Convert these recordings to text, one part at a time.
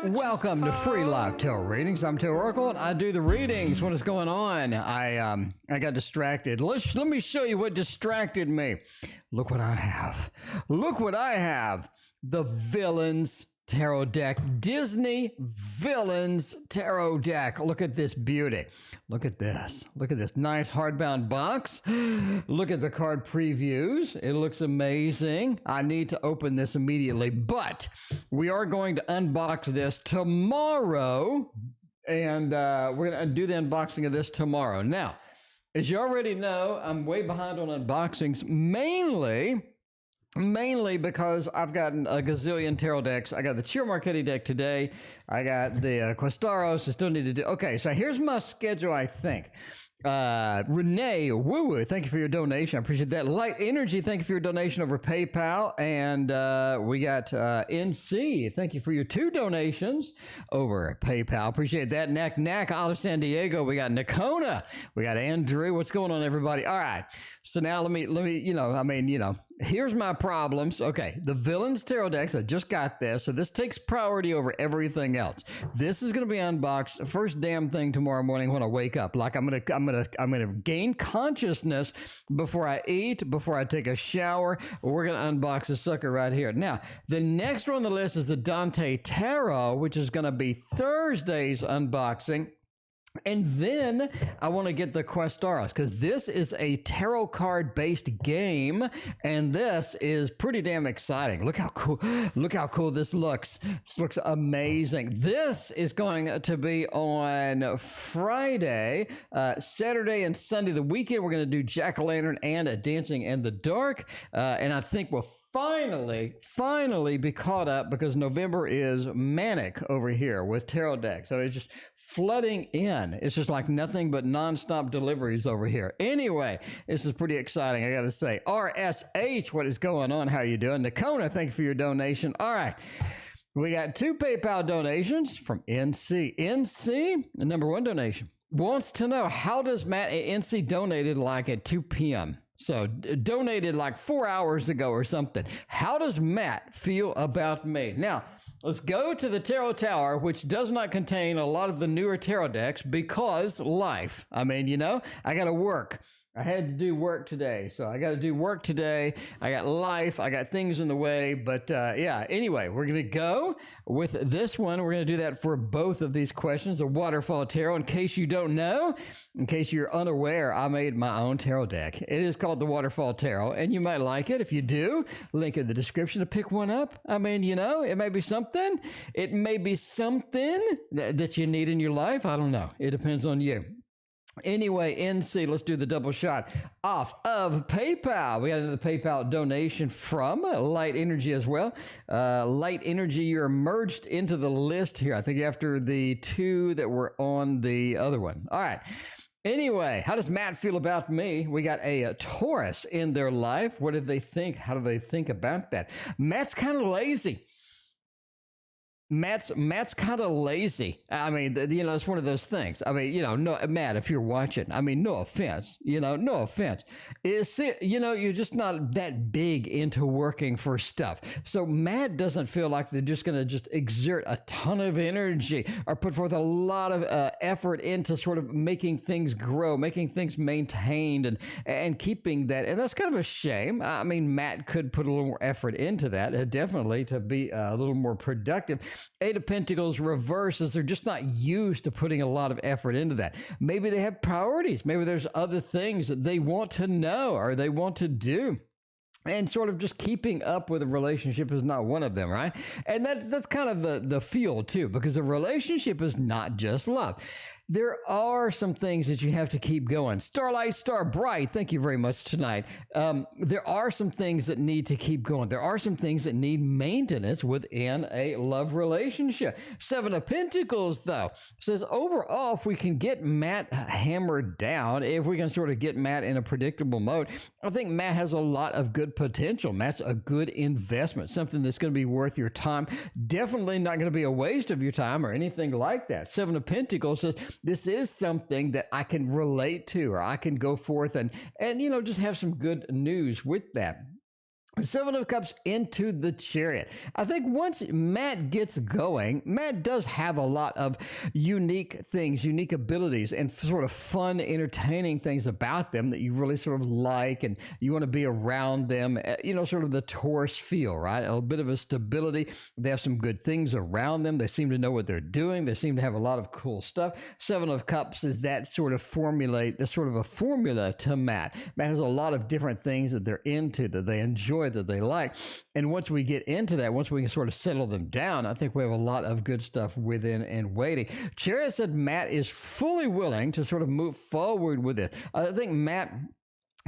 Welcome to Free Live Tarot Readings. I'm Tarot Oracle, and I do the readings. What is going on? I got distracted. Let me show you what distracted me. Look what I have. Look what I have. The Villains Tarot deck. Disney Villains Tarot deck. Look at this beauty. Look at this. Look at this nice hardbound box. Look at the card previews. It looks amazing. I need to open this immediately, but we are going to unbox this tomorrow, and we're going to do the unboxing of this tomorrow. Now, as you already know, I'm way behind on unboxings, mainly because I've gotten a gazillion tarot decks. I got the Chiro Marchetti deck today. I got the Questaros. I still need to do. Okay, so here's my schedule, I think. Renee Woo Woo, thank you for your donation. I appreciate that. Light Energy, thank you for your donation over PayPal. And we got NC, thank you for your 2 donations over PayPal. Appreciate that. Knack out of San Diego. We got Nakona. We got Andrew. What's going on, everybody? All right. So now let me, here's my problems. Okay, the Villains Tarot decks. I just got this, so this takes priority over everything else. This is going to be unboxed first damn thing tomorrow morning when I wake up. Like I'm gonna gain consciousness before I eat, before I take a shower. We're gonna unbox this sucker right here. Now, the next one on the list is the Dante Tarot, which is going to be Thursday's unboxing. And then I want to get the Questaros, because this is a tarot card based game, and this is pretty damn exciting. Look how cool this looks. This looks amazing. This is going to be on Friday, Saturday, and Sunday. The weekend we're going to do Jack-o'-lantern and Dancing in the Dark, and I think we'll finally be caught up, because November is manic over here with tarot decks. So it's just flooding in. It's just like nothing but nonstop deliveries over here. Anyway, this is pretty exciting, I gotta say. RSH, what is going on? How you doing? Nakona, thank you for your donation. All right. We got 2 PayPal donations from NC. NC, the number 1 donation, wants to know, how does Matt at NC donated like at 2 p.m.? So donated like 4 hours ago or something. How does Matt feel about me? Now, let's go to the Tarot Tower, which does not contain a lot of the newer tarot decks because life. I mean, I got to work. I had to do work today, so I got to do work today. I got life. I got things in the way, but yeah. Anyway, we're going to go with this one. We're going to do that for both of these questions. A Waterfall Tarot. In case you don't know, in case you're unaware, I made my own tarot deck. It is called the Waterfall Tarot, and you might like it. If you do, link in the description to pick one up. I mean, it may be something. It may be something that you need in your life. I don't know. It depends on you. Anyway, NC, let's do the double shot off of PayPal. We got another PayPal donation from Light Energy as well. Light Energy, you're merged into the list here, I think, after the 2 that were on the other one. All right. Anyway, how does Matt feel about me? We got a Taurus in their life. What did they think? How do they think about that? Matt's kind of lazy. Matt's kind of lazy. I mean, it's one of those things. I mean, no, Matt, if you're watching, I mean, no offense, no offense. You're just not that big into working for stuff. So Matt doesn't feel like they're just going to just exert a ton of energy or put forth a lot of effort into sort of making things grow, making things maintained and keeping that. And that's kind of a shame. I mean, Matt could put a little more effort into that, definitely, to be a little more productive. 8 of Pentacles reverses. They're just not used to putting a lot of effort into that. Maybe they have priorities. Maybe there's other things that they want to know or they want to do. And sort of just keeping up with a relationship is not one of them, right? And that's kind of the feel too, because a relationship is not just love. There are some things that you have to keep going. Starlight, Star Bright, thank you very much tonight. There are some things that need to keep going. There are some things that need maintenance within a love relationship. 7 of Pentacles, though, says overall, if we can get Matt hammered down, if we can sort of get Matt in a predictable mode, I think Matt has a lot of good potential. Matt's a good investment, something that's going to be worth your time. Definitely not going to be a waste of your time or anything like that. 7 of Pentacles says, this is something that I can relate to, or I can go forth and just have some good news with that. Seven of Cups into the Chariot. I think once Matt gets going, Matt does have a lot of unique things, unique abilities, and sort of fun, entertaining things about them that you really sort of like, and you want to be around them, you know, sort of the Taurus feel, right? A bit of a stability. They have some good things around them. They seem to know what they're doing. They seem to have a lot of cool stuff. Seven of Cups is that sort of a formula to Matt. Matt has a lot of different things that they're into, that they enjoy, that they like. And once we get into that, once we can sort of settle them down, I think we have a lot of good stuff within and waiting. Chariot said Matt is fully willing to sort of move forward with it. I think Matt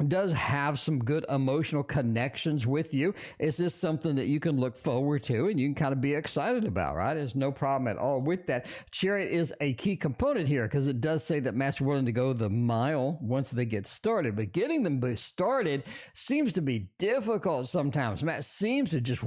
does have some good emotional connections with you. Is this something that you can look forward to and you can kind of be excited about, right? There's no problem at all with that. Chariot is a key component here because it does say that Matt's willing to go the mile once they get started, but getting them started seems to be difficult sometimes. Matt seems to just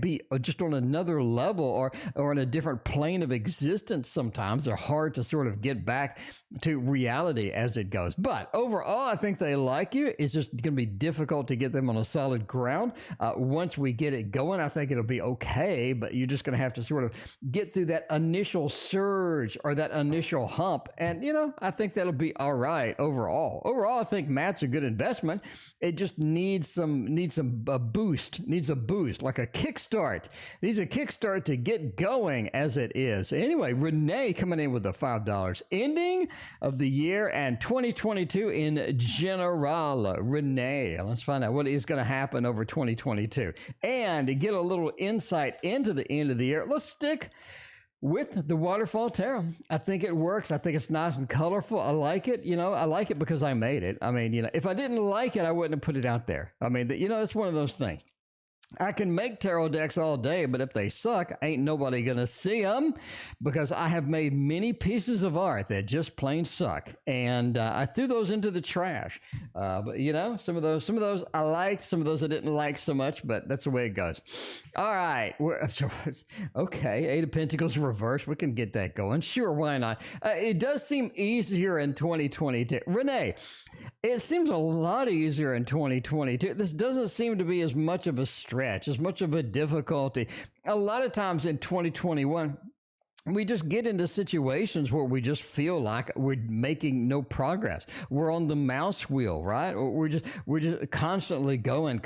be just on another level or in a different plane of existence sometimes. They're hard to sort of get back to reality as it goes. But overall, I think they like you. It's just going to be difficult to get them on a solid ground. Once we get it going, I think it'll be okay, but you're just going to have to sort of get through that initial surge or that initial hump. And, you know, I think that'll be all right overall. Overall, I think Matt's a good investment. It just needs a boost, like a kickstart. It needs a kickstart to get going as it is. Anyway, Renee coming in with the $5. Ending of the year and 2022 in general. Renee, let's find out what is going to happen over 2022 and to get a little insight into the end of the year. Let's stick with the Waterfall Tarot. I think it works. I think it's nice and colorful. I like it. You know, I like it because I made it. I mean, you know, if I didn't like it, I wouldn't have put it out there. I mean, you know, that's one of those things. I can make tarot decks all day, but if they suck, ain't nobody gonna see them because I have made many pieces of art that just plain suck, and I threw those into the trash. But you know, some of those I liked, some of those I didn't like so much, but that's the way it goes. All right, okay, Eight of Pentacles reverse. We can get that going. Sure, why not? It does seem easier in 2022. Renee, it seems a lot easier in 2022. This doesn't seem to be as much of a stretch, as much of a difficulty. A lot of times in 2021, we just get into situations where we just feel like we're making no progress. We're on the mouse wheel, right? We're just constantly going.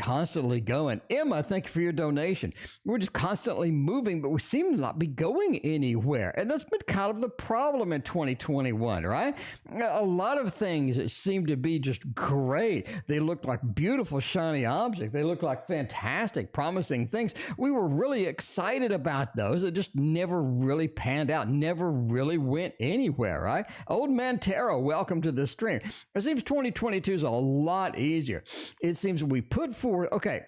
Emma, thank you for your donation. We're just constantly moving, but we seem to not be going anywhere. And that's been kind of the problem in 2021, right? A lot of things seem to be just great. They look like beautiful, shiny objects. They look like fantastic, promising things. We were really excited about those. It just never really panned out, never really went anywhere, right? Old Man Tarot, welcome to the stream. It seems 2022 is a lot easier. It seems we put forward, okay,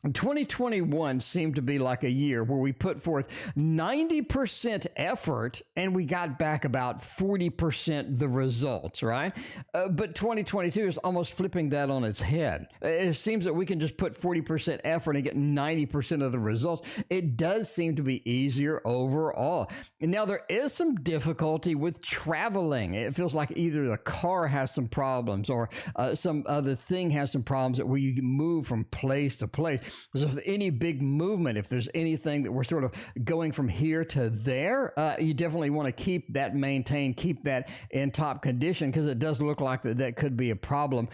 2021 seemed to be like a year where we put forth 90% effort and we got back about 40% the results, right? But 2022 is almost flipping that on its head. It seems that we can just put 40% effort and get 90% of the results. It does seem to be easier overall. And now there is some difficulty with traveling. It feels like either the car has some problems or some other thing has some problems where you move from place to place. So if any big movement, if there's anything that we're sort of going from here to there, you definitely want to keep that maintained, keep that in top condition, because it does look like that could be a problem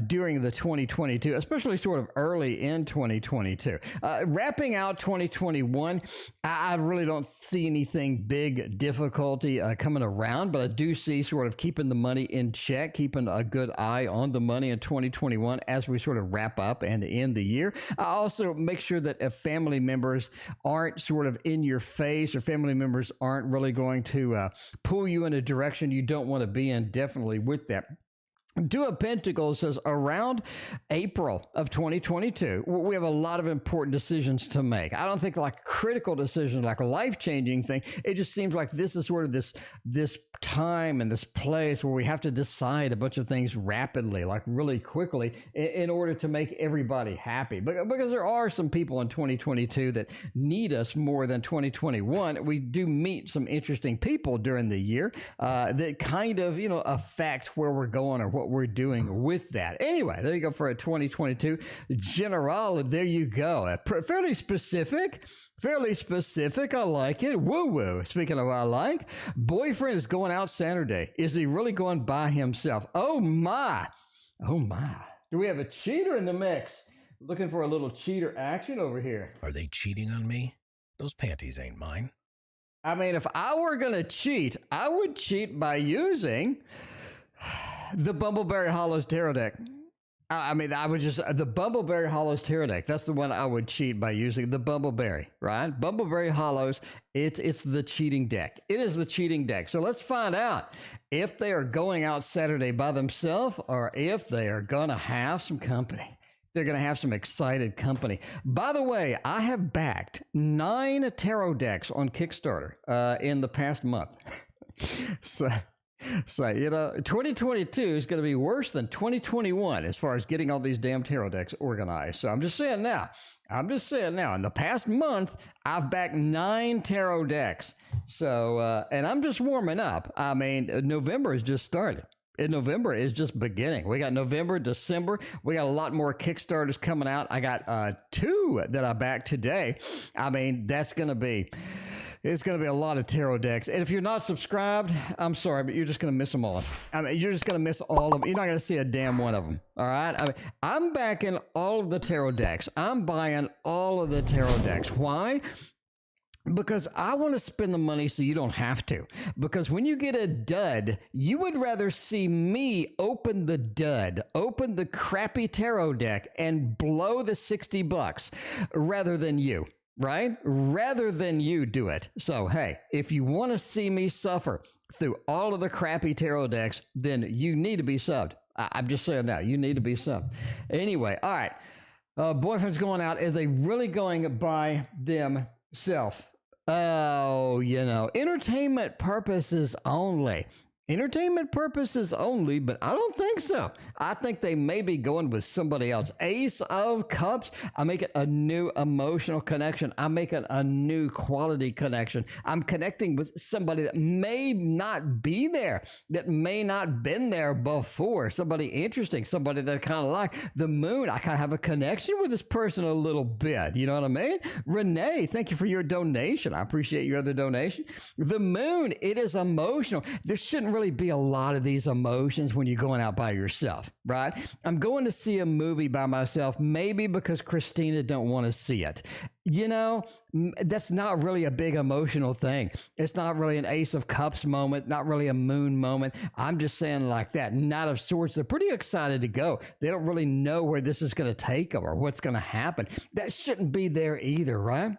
during the 2022, especially sort of early in 2022. Wrapping out 2021, I really don't see anything big difficulty coming around, but I do see sort of keeping the money in check, keeping a good eye on the money in 2021 as we sort of wrap up and end the year. I also make sure that if family members aren't sort of in your face or family members aren't really going to pull you in a direction you don't want to be in, definitely with that. Two of Pentacles says around April of 2022, we have a lot of important decisions to make. I don't think like critical decisions, like a life-changing thing. It just seems like this is sort of this time and this place where we have to decide a bunch of things rapidly, like really quickly, in order to make everybody happy. Because there are some people in 2022 that need us more than 2021. We do meet some interesting people during the year that kind of, affect where we're going or what we're doing with that. Anyway, there you go for a 2022 general. There you go. Fairly specific. I like it. Woo-woo. Speaking of I like, boyfriend is going out Saturday. Is he really going by himself? Oh, my. Do we have a cheater in the mix? Looking for a little cheater action over here. Are they cheating on me? Those panties ain't mine. I mean, if I were going to cheat, I would cheat by using the Bumbleberry Hollows Tarot deck. The Bumbleberry Hollows Tarot deck. That's the one I would cheat by using, the Bumbleberry, right? Bumbleberry Hollows, it's the cheating deck. It is the cheating deck. So let's find out if they are going out Saturday by themselves or if they are going to have some company. They're going to have some excited company. By the way, I have backed 9 tarot decks on Kickstarter in the past month. So 2022 is going to be worse than 2021 as far as getting all these damn tarot decks organized. So I'm just saying now, in the past month, I've backed 9 tarot decks. So, and I'm just warming up. I mean, November has just started. And November is just beginning. We got November, December. We got a lot more Kickstarters coming out. I got 2 that I backed today. I mean, it's going to be a lot of tarot decks. And if you're not subscribed, I'm sorry, but you're just going to miss them all. I mean, you're just going to miss all of them. You're not going to see a damn one of them. All right. I mean, I'm backing all of the tarot decks. I'm buying all of the tarot decks. Why? Because I want to spend the money so you don't have to. Because when you get a dud, you would rather see me open the crappy tarot deck and blow the $60 rather than you. Right? Rather than you do it. So, hey, if you want to see me suffer through all of the crappy tarot decks, then you need to be subbed. I'm just saying now, you need to be subbed. Anyway, all right. Boyfriend's going out. Is they really going by themselves? Oh, entertainment purposes only. Entertainment purposes only, but I don't think so. I think they may be going with somebody else. Ace of Cups. I'm making a new emotional connection. I'm making a new quality connection. I'm connecting with somebody that may not be there, that may not been there before. Somebody interesting, somebody that I kind of like. The Moon, I kind of have a connection with this person a little bit. You know what I mean? Renee, thank you for your donation. I appreciate your other donation. The Moon, it is emotional. There shouldn't really be a lot of these emotions when you're going out by yourself, right? I'm going to see a movie by myself, maybe because Christina don't want to see it. That's not really a big emotional thing. It's not really an Ace of Cups moment, not really a Moon moment. I'm just saying like that. Knight of Swords, they're pretty excited to go. They don't really know where this is going to take them or what's going to happen. That shouldn't be there either, right?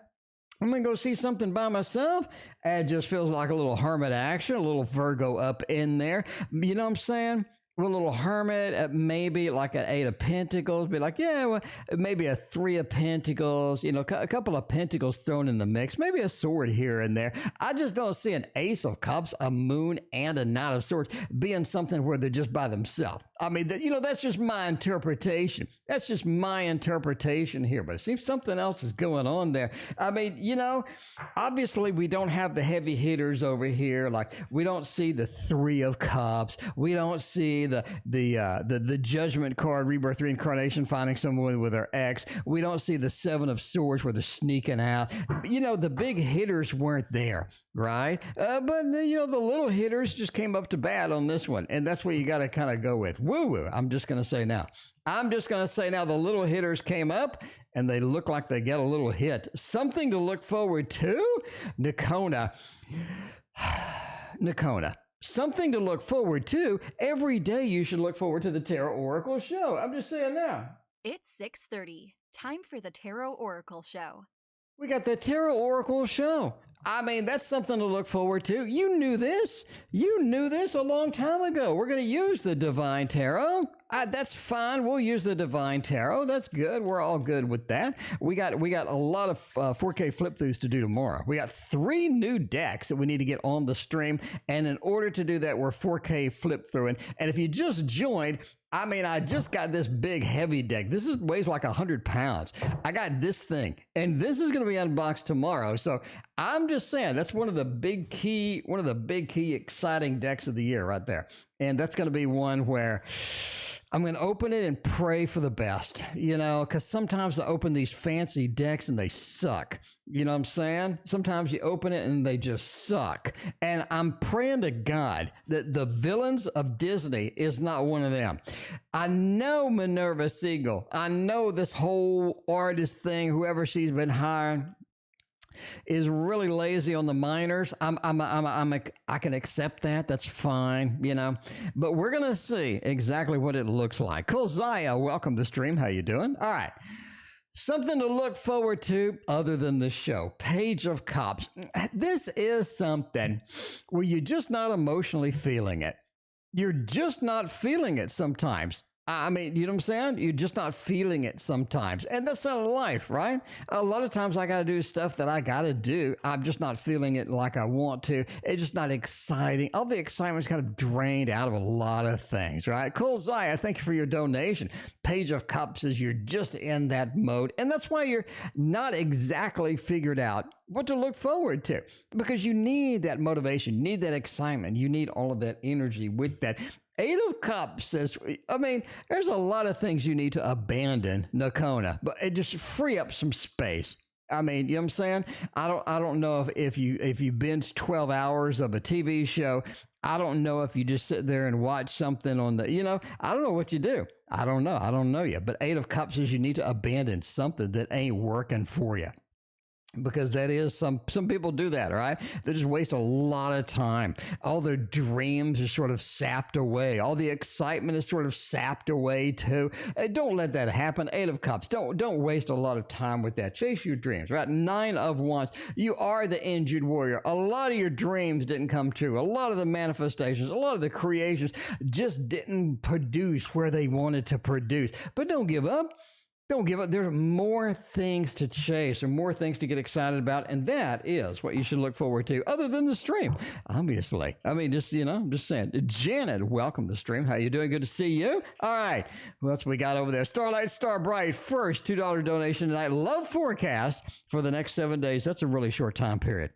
I'm going to go see something by myself. It just feels like a little hermit action, a little Virgo up in there. You know what I'm saying? A little hermit, maybe like an 8 of Pentacles, be like, yeah, well, maybe a 3 of Pentacles, a couple of Pentacles thrown in the mix, maybe a sword here and there. I just don't see an Ace of Cups, a Moon, and a Knight of Swords being something where they're just by themselves. I mean, that's just my interpretation. That's just my interpretation here, but it seems something else is going on there. I mean, obviously we don't have the heavy hitters over here. Like we don't see the 3 of Cups. We don't see the Judgment card, Rebirth, Reincarnation, finding someone with their ex. We don't see the 7 of Swords where they're sneaking out. The big hitters weren't there, right? But the little hitters just came up to bat on this one, and that's what you got to kind of go with. Woo-woo. I'm just going to say now the little hitters came up and they look like they get a little hit. Something to look forward to. Nakona. Something to look forward to. Every day you should look forward to the Tarot Oracle Show. I'm just saying now. It's 6:30. Time for the Tarot Oracle Show. We got the Tarot Oracle Show. I mean, that's something to look forward to. You knew this. You knew this a long time ago. We're going to use the Divine Tarot. That's fine. We'll use the Divine Tarot. That's good. We're all good with that. We got a lot of 4K flip throughs to do tomorrow. We got 3 new decks that we need to get on the stream, and in order to do that, we're 4K flip throughing. And if you just joined, I mean, I just got this big heavy deck. This weighs like 100 pounds. I got this thing, and this is going to be unboxed tomorrow. So I'm just saying that's one of the big key exciting decks of the year right there. And that's going to be one where I'm going to open it and pray for the best, you know, because sometimes I open these fancy decks and they suck. You know what I'm saying? Sometimes you open it and they just suck. And I'm praying to God that the villains of Disney is not one of them. I know Minerva Siegel. I know this whole artist thing, whoever she's been hiring, is really lazy on the minors. I can accept that. That's fine, you know. But we're gonna see exactly what it looks like. Cool, Zaya, welcome to the stream. How you doing? All right. Something to look forward to other than the show. Page of Cups. This is something where you're just not emotionally feeling it. You're just not feeling it sometimes. I mean, you know what I'm saying? You're just not feeling it sometimes. And that's not life, right? A lot of times I got to do stuff that I got to do. I'm just not feeling it like I want to. It's just not exciting. All the excitement's kind of drained out of a lot of things, right? Cool, Zaya, thank you for your donation. Page of Cups is you're just in that mode. And that's why you're not exactly figured out what to look forward to, because you need that motivation, you need that excitement, you need all of that energy with that. 8 of Cups says, I mean, there's a lot of things you need to abandon, Nakona, but it just free up some space. I mean, you know what I'm saying? I don't know if you binge 12 hours of a TV show. I don't know if you just sit there and watch something on the, you know, I don't know what you do. I don't know yet. But 8 of Cups says you need to abandon something that ain't working for you. Because that is some people do that, right? They just waste a lot of time. All their dreams are sort of sapped away. All the excitement is sort of sapped away too. Don't let that happen. 8 of Cups. Don't waste a lot of time with that. Chase your dreams, right? 9 of Wands. You are the injured warrior. A lot of your dreams didn't come true. A lot of the manifestations, a lot of the creations just didn't produce where they wanted to produce. But don't give up. Don't give up. There's more things to chase or more things to get excited about. And that is what you should look forward to other than the stream, obviously. I mean, just, you know, I'm just saying. Janet, welcome to the stream. How you doing? Good to see you. All right. What else we got over there? Starlight Starbright, first $2 donation tonight. Love forecast for the next 7 days. That's a really short time period.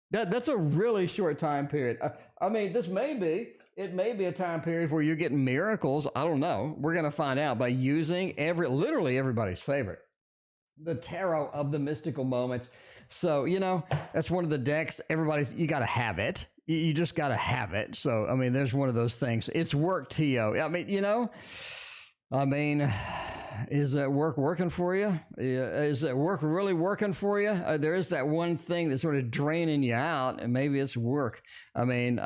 That's a really short time period. I mean, it may be a time period where you're getting miracles. I don't know. We're going to find out by using literally everybody's favorite, the Tarot of the Mystical Moments. So, you know, that's one of the decks. You got to have it. You just got to have it. So, I mean, there's one of those things. It's work, T.O. I mean, you know, is that work working for you? Is that work really working for you? There is that one thing that's sort of draining you out, and maybe it's work. I mean,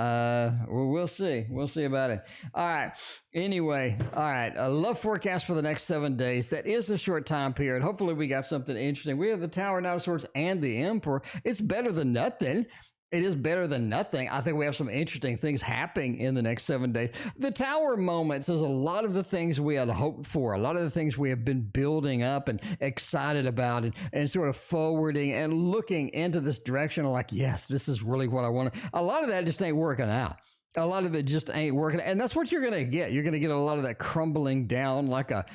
we'll see. We'll see about it. All right. Anyway, all right. A love forecast for the next 7 days. That is a short time period. Hopefully we got something interesting. We have the Tower, Nine of Swords, and the Emperor. It's better than nothing. It is better than nothing. I think we have some interesting things happening in the next 7 days. The Tower moments is a lot of the things we had hoped for, a lot of the things we have been building up and excited about and sort of forwarding and looking into this direction like, yes, this is really what I want. A lot of that just ain't working out. A lot of it just ain't working. And that's what you're going to get. You're going to get a lot of that crumbling down like a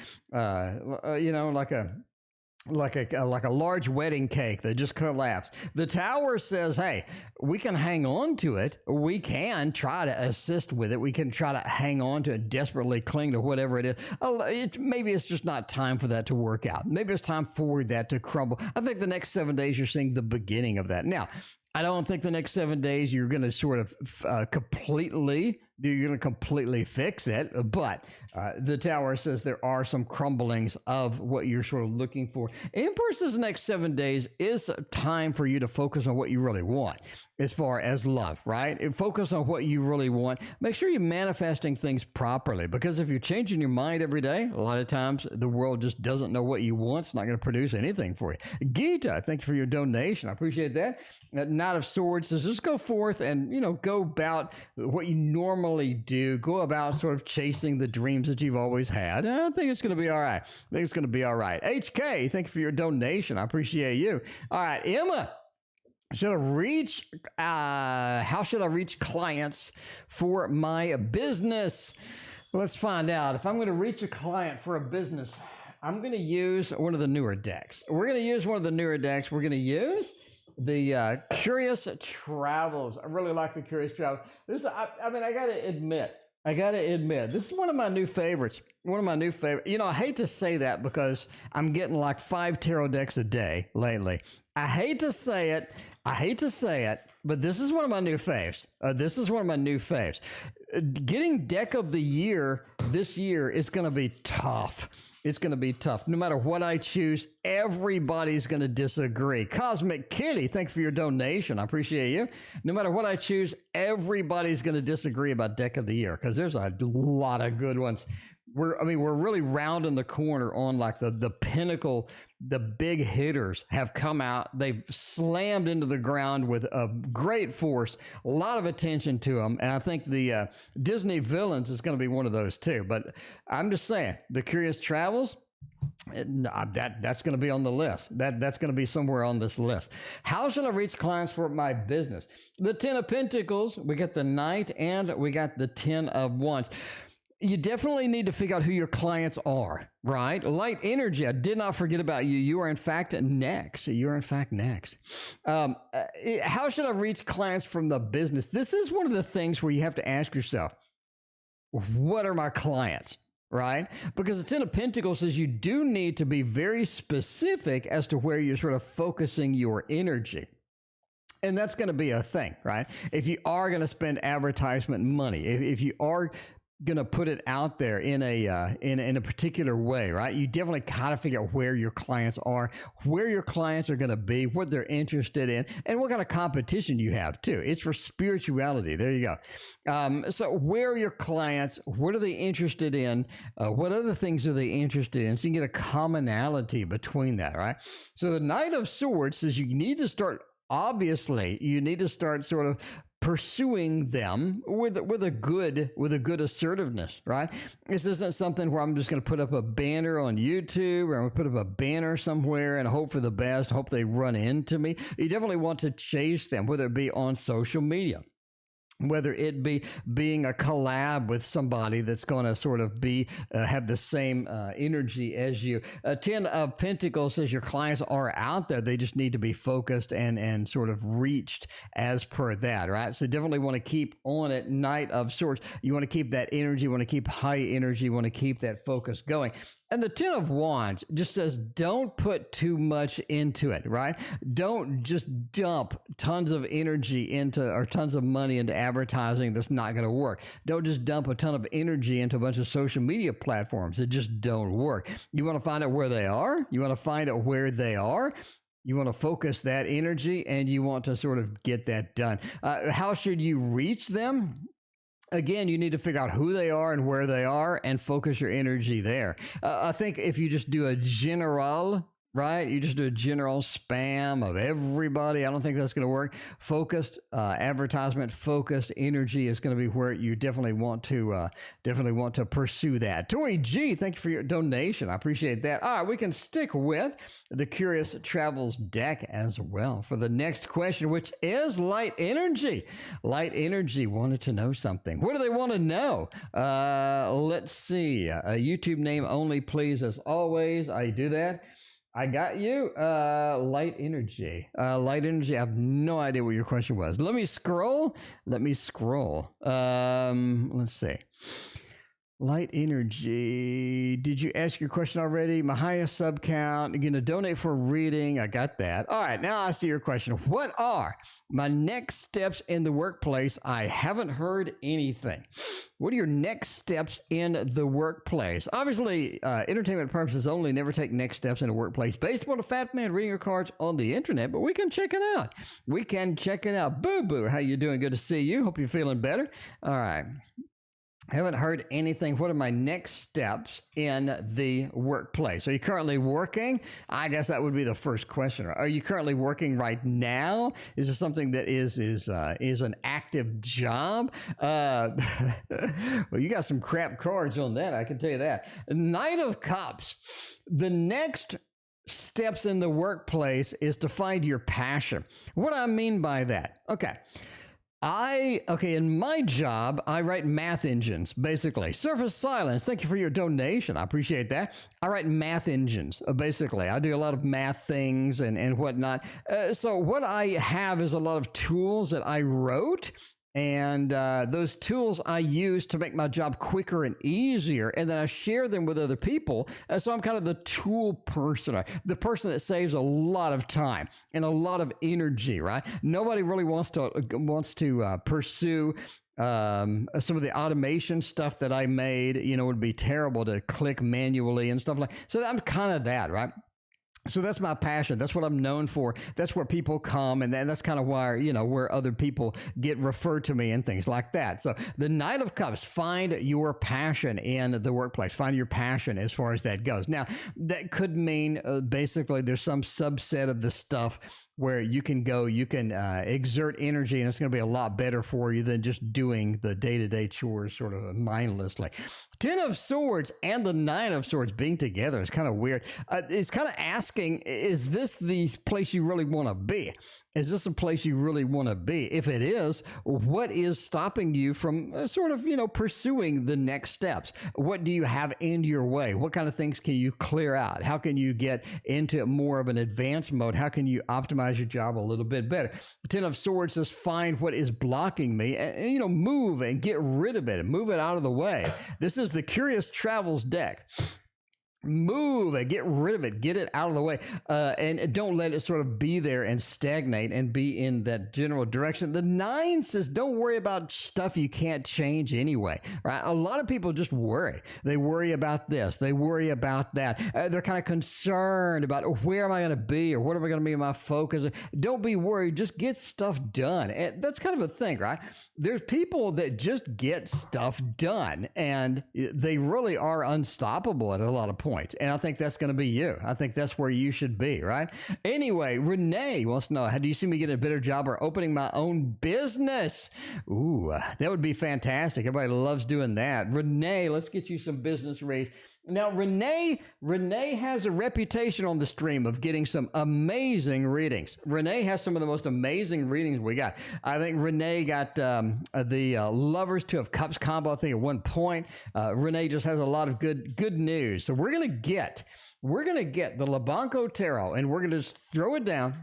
large wedding cake that just collapsed. The Tower says, hey, we can hang on to it. We can try to assist with it. We can try to hang on to it, desperately cling to whatever it is. Maybe it's just not time for that to work out. Maybe it's time for that to crumble. I think the next 7 days you're seeing the beginning of that. Now, I don't think the next 7 days you're going to sort of completely fix it, but the Tower says there are some crumblings of what you're sort of looking for. Empress's next 7 days is a time for you to focus on what you really want as far as love, right? And focus on what you really want. Make sure you're manifesting things properly, because if you're changing your mind every day, a lot of times the world just doesn't know what you want. It's not going to produce anything for you. Gita, thank you for your donation. I appreciate that. Knight of Swords says, just go forth and, you know, go about what you normally normally do. Go about sort of chasing the dreams that you've always had. I think it's going to be all right. I think it's going to be all right. HK, thank you for your donation. I appreciate you. All right, Emma. How should I reach clients for my business? Let's find out. If I'm going to reach a client for a business, I'm going to use one of the newer decks. We're going to use one of the newer decks. We're going to use the Curious Travels. I really like the Curious Travels. I got to admit, this is one of my new favorites. One of my new favorites. You know, I hate to say that because I'm getting like 5 tarot decks a day lately. I hate to say it, but this is one of my new faves. Getting deck of the year this year is going to be tough. It's going to be tough. No matter what I choose, everybody's going to disagree. Cosmic Kitty, thanks for your donation. I appreciate you. No matter what I choose, everybody's going to disagree about deck of the year because there's a lot of good ones. We're really rounding the corner on like the pinnacle. The big hitters have come out. They've slammed into the ground with a great force, a lot of attention to them. And I think the Disney villains is going to be one of those too. But I'm just saying, the Curious Travels, that's going to be on the list. That's going to be somewhere on this list. How should I reach clients for my business? The 10 of Pentacles, we got the Knight, and we got the 10 of Wands. You definitely need to figure out who your clients are, right? Light energy, I did not forget about you. You are in fact next. How should I reach clients from the business? This is one of the things where you have to ask yourself, what are my clients, right? Because the 10 of Pentacles says you do need to be very specific as to where you're sort of focusing your energy. And that's going to be a thing, right? If you are going to spend advertisement money, if you are going to put it out there in a particular way, right? You definitely kind of figure out where your clients are going to be, what they're interested in, and what kind of competition you have too. It's for spirituality. There you go. So where are your clients? What are they interested in? What other things are they interested in? So you can get a commonality between that, right? So the Knight of Swords says you need to start sort of pursuing them with a good assertiveness, right? This isn't something where I'm just going to put up a banner on YouTube or I'm going to put up a banner somewhere and hope for the best, hope they run into me. You definitely want to chase them, whether it be on social media, whether it be being a collab with somebody that's going to sort of be have the same energy as you. 10 of Pentacles says your clients are out there. They just need to be focused and sort of reached as per that, right? So definitely want to keep on it. Knight of Swords, you want to keep that energy, you want to keep high energy, you want to keep that focus going. And the 10 of Wands just says, don't put too much into it, right? Don't just dump tons of energy or tons of money into advertising that's not going to work. Don't just dump a ton of energy into a bunch of social media platforms that just don't work. You want to find out where they are. You want to find out where they are. You want to focus that energy and you want to sort of get that done. How should you reach them? Again, you need to figure out who they are and where they are and focus your energy there. I think if you just do a general, right? You just do a general spam of everybody. I don't think that's going to work. Focused advertisement, focused energy is going to be where you definitely want to pursue that. Tori G, thank you for your donation. I appreciate that. All right, we can stick with the Curious Travels deck as well for the next question, which is Light Energy. Light Energy wanted to know something. What do they want to know? Let's see. A YouTube name only, please, as always. I do that. I got you. Light Energy. Light Energy. I have no idea what your question was. Let me scroll. Let's see. Light Energy. Did you ask your question already? My highest sub count. You're going to donate for a reading. I got that. All right. Now I see your question. What are my next steps in the workplace? I haven't heard anything. What are your next steps in the workplace? Obviously, entertainment purposes only, never take next steps in the workplace based upon a fat man reading your cards on the internet, but we can check it out. Boo Boo, how you doing? Good to see you. Hope you're feeling better. All right. Haven't heard anything. What are my next steps in the workplace? Are you currently working? I guess that would be the first question. Are you currently working right now? Is this something that is an active job? Well, you got some crap cards on that, I can tell you that. Knight of Cups. The next steps in the workplace is to find your passion. What do I mean by that? In my job, I write math engines, basically. Surface Silence, thank you for your donation. I appreciate that. I write math engines, basically. I do a lot of math things and whatnot. So what I have is a lot of tools that I wrote, and those tools I use to make my job quicker and easier, and then I share them with other people. So I'm kind of the tool person, the person that saves a lot of time and a lot of energy, right? Nobody really wants to pursue some of the automation stuff that I made. It would be terrible to click manually and stuff like that. So I'm kind of that, right? So that's my passion. That's what I'm known for. That's where people come, and that's kind of why, where other people get referred to me and things like that. So the Knight of Cups, find your passion in the workplace. Find your passion as far as that goes. Now, that could mean basically there's some subset of the stuff where you can exert energy, and it's going to be a lot better for you than just doing the day-to-day chores sort of mindlessly. Ten of Swords and the Nine of Swords being together is kind of weird. It's kind of asking, is this the place you really want to be? Is this a place you really want to be? If it is, what is stopping you from pursuing the next steps? What do you have in your way? What kind of things can you clear out? How can you get into more of an advanced mode? How can you optimize your job a little bit better? Ten of Swords says, find what is blocking me and move and get rid of it, move it out of the way. This is the Curious Travels deck. Move it, get rid of it, get it out of the way, and don't let it sort of be there and stagnate and be in that general direction. The Nine says, don't worry about stuff you can't change anyway, right? A lot of people just worry. They worry about this. They worry about that. They're kind of concerned about where am I going to be or what am I going to be in my focus. Don't be worried. Just get stuff done. And that's kind of a thing, right? There's people that just get stuff done, and they really are unstoppable at a lot of points. And I think that's going to be you. I think that's where you should be, right? Anyway, Renee wants to know, how do you see me getting a better job or opening my own business? Ooh, that would be fantastic. Everybody loves doing that. Renee, let's get you some business raised. Now, Renee has a reputation on the stream of getting some amazing readings. Renee has some of the most amazing readings we got. I think Renee got the Lovers Two of Cups combo, I think, at one point. Renee just has a lot of good news. So we're gonna get the Labanco Tarot, and we're gonna just throw it down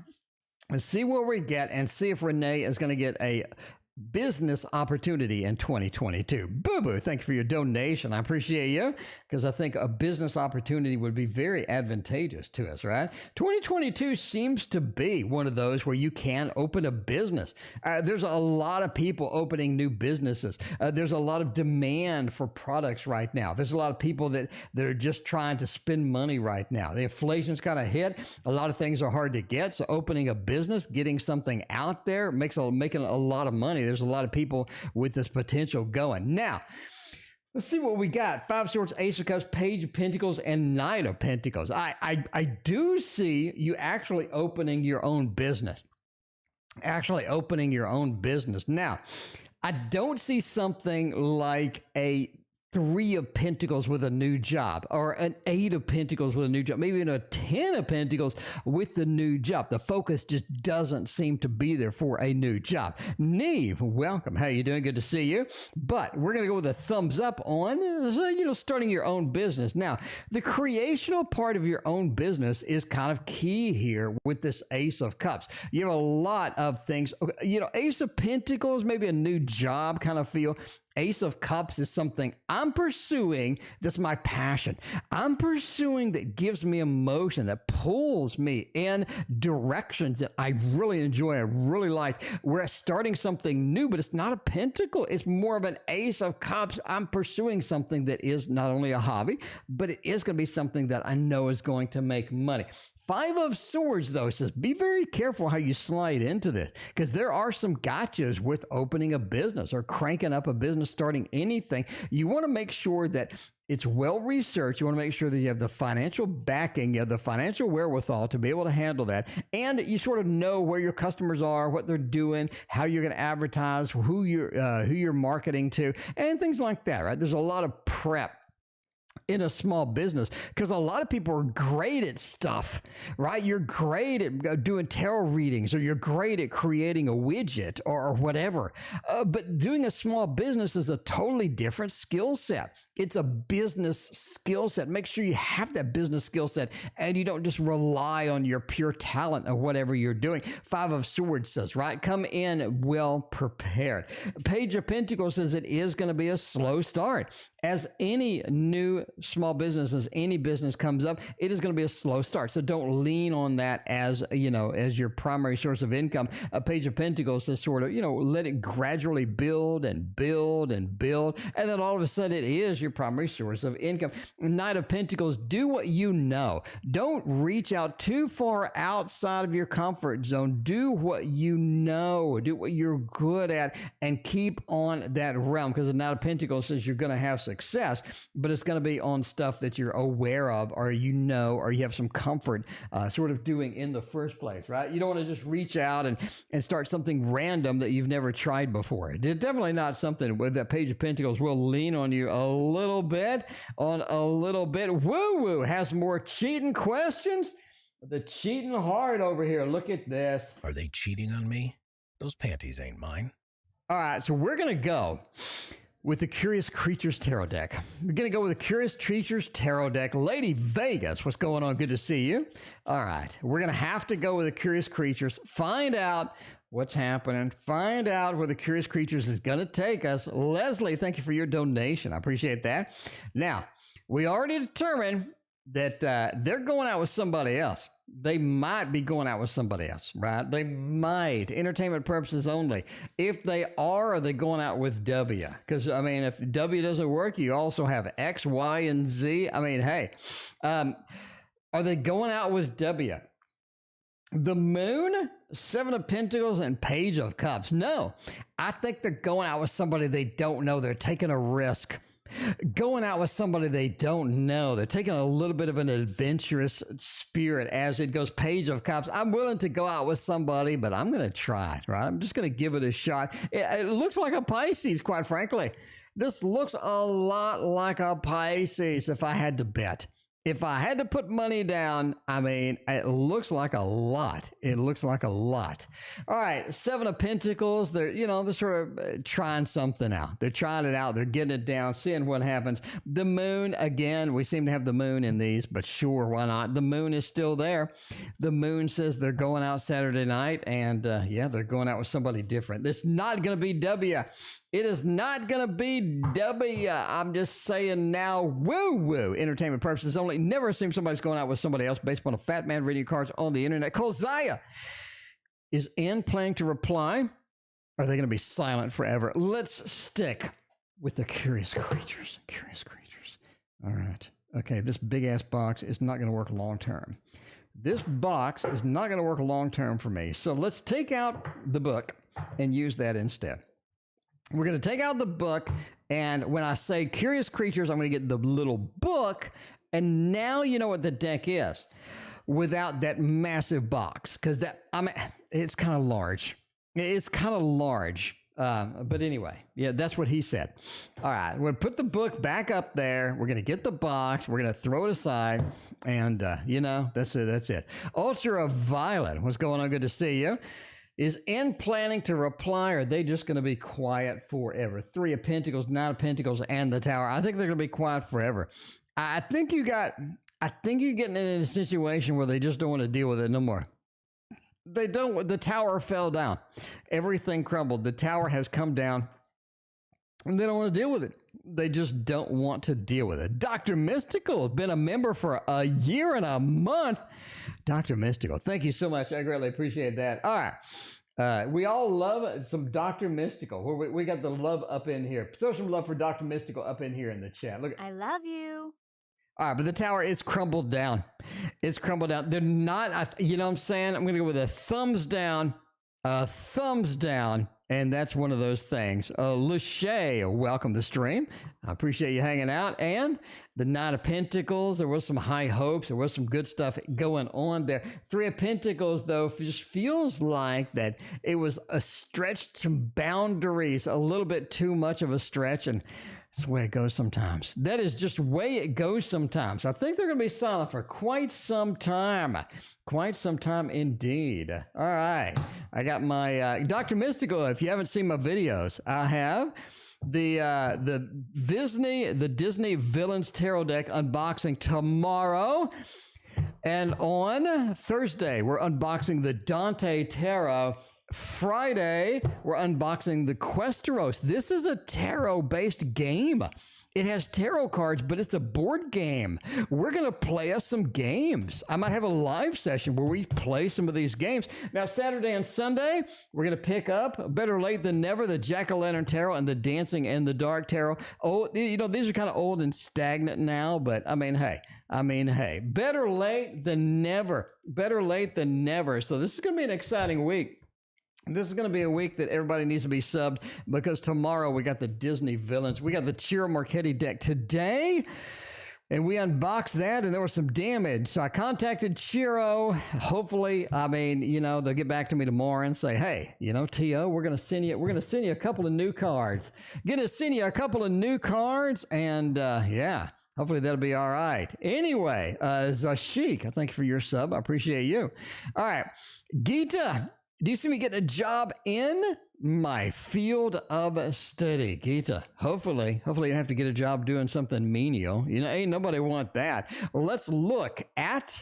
and see where we get, and see if Renee is gonna get a business opportunity in 2022. Boo-boo, thank you for your donation. I appreciate you, because I think a business opportunity would be very advantageous to us, right? 2022 seems to be one of those where you can open a business. There's a lot of people opening new businesses. There's a lot of demand for products right now. There's a lot of people that are just trying to spend money right now. The inflation's kind of hit. A lot of things are hard to get. So opening a business, getting something out there, making a lot of money. There's a lot of people with this potential going. Now, let's see what we got. Five of Swords, Ace of Cups, Page of Pentacles, and Knight of Pentacles. I do see you actually opening your own business. Now, I don't see something like a Three of Pentacles with a new job, or an Eight of Pentacles with a new job, maybe even a 10 of Pentacles with the new job. The focus just doesn't seem to be there for a new job. Neve, welcome. How you doing? Good to see you. But we're going to go with a thumbs up on, starting your own business. Now, the creational part of your own business is kind of key here with this Ace of Cups. You have a lot of things, Ace of Pentacles, maybe a new job kind of feel. Ace of Cups is something I'm pursuing that's my passion. I'm pursuing that gives me emotion, that pulls me in directions that I really enjoy, I really like. We're starting something new, but it's not a pentacle. It's more of an Ace of Cups. I'm pursuing something that is not only a hobby, but it is going to be something that I know is going to make money. Five of Swords, though, says be very careful how you slide into this because there are some gotchas with opening a business or cranking up a business, starting anything. You want to make sure that it's well researched. You want to make sure that you have the financial backing, you have the financial wherewithal to be able to handle that. And you sort of know where your customers are, what they're doing, how you're going to advertise, who you're marketing to, and things like that, right? There's a lot of prep in a small business because a lot of people are great at stuff, right? You're great at doing tarot readings, or you're great at creating a widget or whatever. But doing a small business is a totally different skill set. It's a business skill set. Make sure you have that business skill set and you don't just rely on your pure talent of whatever you're doing. Five of Swords says, right? Come in well prepared. Page of Pentacles says it is going to be a slow start. As any new small business, as any business comes up, it is going to be a slow start. So don't lean on that as, as your primary source of income. A Page of Pentacles says sort of, let it gradually build and build and build. And then all of a sudden it is your primary source of income. Knight of Pentacles, do what you know. Don't reach out too far outside of your comfort zone. Do what you know. Do what you're good at and keep on that realm, because the Knight of Pentacles says you're going to have success, but it's going to be on stuff that you're aware of, or or you have some comfort sort of doing in the first place, right? You don't want to just reach out and start something random that you've never tried before. It's definitely not something where that Page of Pentacles will lean on you a little bit. Woo-woo has more cheating questions. The cheating heart over here. Look at this. Are they cheating on me? Those panties ain't mine. All right, so we're going to go with the Curious Creatures Tarot deck. We're going to go with the Curious Creatures Tarot deck. Lady Vegas, what's going on? Good to see you. All right, we're going to have to go with the Curious Creatures, find out what's happening, find out where the Curious Creatures is going to take us. Leslie, thank you for your donation. I appreciate that. Now, we already determined that they're going out with somebody else. They might be going out with somebody else, right? They might. Entertainment purposes only. If they are they going out with W? Because, if W doesn't work, you also have X, Y, and Z. Hey, are they going out with W? The Moon, Seven of Pentacles, and Page of Cups. No, I think they're going out with somebody they don't know. They're taking a risk. Going out with somebody they don't know. They're taking a little bit of an adventurous spirit as it goes. Page of Cups. I'm willing to go out with somebody, but I'm going to try it, right? I'm just going to give it a shot. It looks like a Pisces, quite frankly. This looks a lot like a Pisces if I had to bet. If I had to put money down, it looks like a lot. It looks like a lot. All right, Seven of Pentacles. They're sort of trying something out. They're trying it out. They're getting it down, seeing what happens. The Moon, again, we seem to have the Moon in these, but sure, why not? The Moon is still there. The Moon says they're going out Saturday night, and they're going out with somebody different. It's not going to be W. It is not going to be W. I'm just saying now, woo-woo. Entertainment purposes only. Never assume somebody's going out with somebody else based upon a fat man reading cards on the internet. Kozaya, is Ann planning to reply? Are they going to be silent forever? Let's stick with the Curious Creatures. Curious Creatures. All right. Okay, this big-ass box is not going to work long-term. This box is not going to work long-term for me. So let's take out the book and use that instead. We're going to take out the book, and when I say Curious Creatures, I'm going to get the little book, and now you know what the deck is without that massive box, because it's kind of large. It's kind of large. But anyway, that's what he said. All right, we're going to put the book back up there. We're going to get the box. We're going to throw it aside, and, that's it. That's it. Ultraviolet, what's going on? Good to see you. Is Ann planning to reply, or are they just going to be quiet forever? Three of Pentacles, Nine of Pentacles, and the Tower. I think they're going to be quiet forever. I think you're getting in a situation where they just don't want to deal with it no more. They don't. The Tower fell down. Everything crumbled. The Tower has come down, and they don't want to deal with it. They just don't want to deal with it. Dr. Mystical has been a member for a year and a month. Dr. Mystical, thank you so much. I greatly appreciate that. All right. We all love some Dr. Mystical. We got the love up in here. Throw some love for Dr. Mystical up in here in the chat. Look. I love you. All right, but the tower is crumbled down. It's crumbled down. They're not, you know what I'm saying? I'm going to go with a thumbs down, and that's one of those things. Lachey, welcome to the stream. I appreciate you hanging out. And the Knight of Pentacles, there was some high hopes. There was some good stuff going on there. Three of Pentacles, though, just feels like that it was a stretch to boundaries, a little bit too much of a stretch, and that's the way it goes sometimes. That is just the way it goes sometimes. I think they're going to be silent for quite some time. Quite some time indeed. All right. I got my Dr. Mystical. If you haven't seen my videos, I have the Disney Villains Tarot deck unboxing tomorrow. And on Thursday, we're unboxing the Dante Tarot. Friday, we're unboxing the Questeros. This is a tarot-based game. It has tarot cards, but it's a board game. We're going to play us some games. I might have a live session where we play some of these games. Now, Saturday and Sunday, we're going to pick up, better late than never, the Jack-o'-lantern Tarot and the Dancing in the Dark Tarot. Oh, you know, these are kind of old and stagnant now, but I mean, hey, better late than never. Better late than never. So this is going to be an exciting week. This is going to be a week that everybody needs to be subbed because tomorrow we got the Disney Villains. We got the Ciro Marchetti deck today, and we unboxed that, and there was some damage. So I contacted Ciro. Hopefully, I mean, you know, they'll get back to me tomorrow and say, hey, you know, T.O., we're going to send you a couple of new cards. Going to send you a couple of new cards, and yeah. Hopefully that'll be all right. Anyway, Zashik, I thank you for your sub. I appreciate you. All right, Gita. Do you see me getting a job in my field of study? Gita, hopefully you have to get a job doing something menial. You know, ain't nobody want that. Let's look at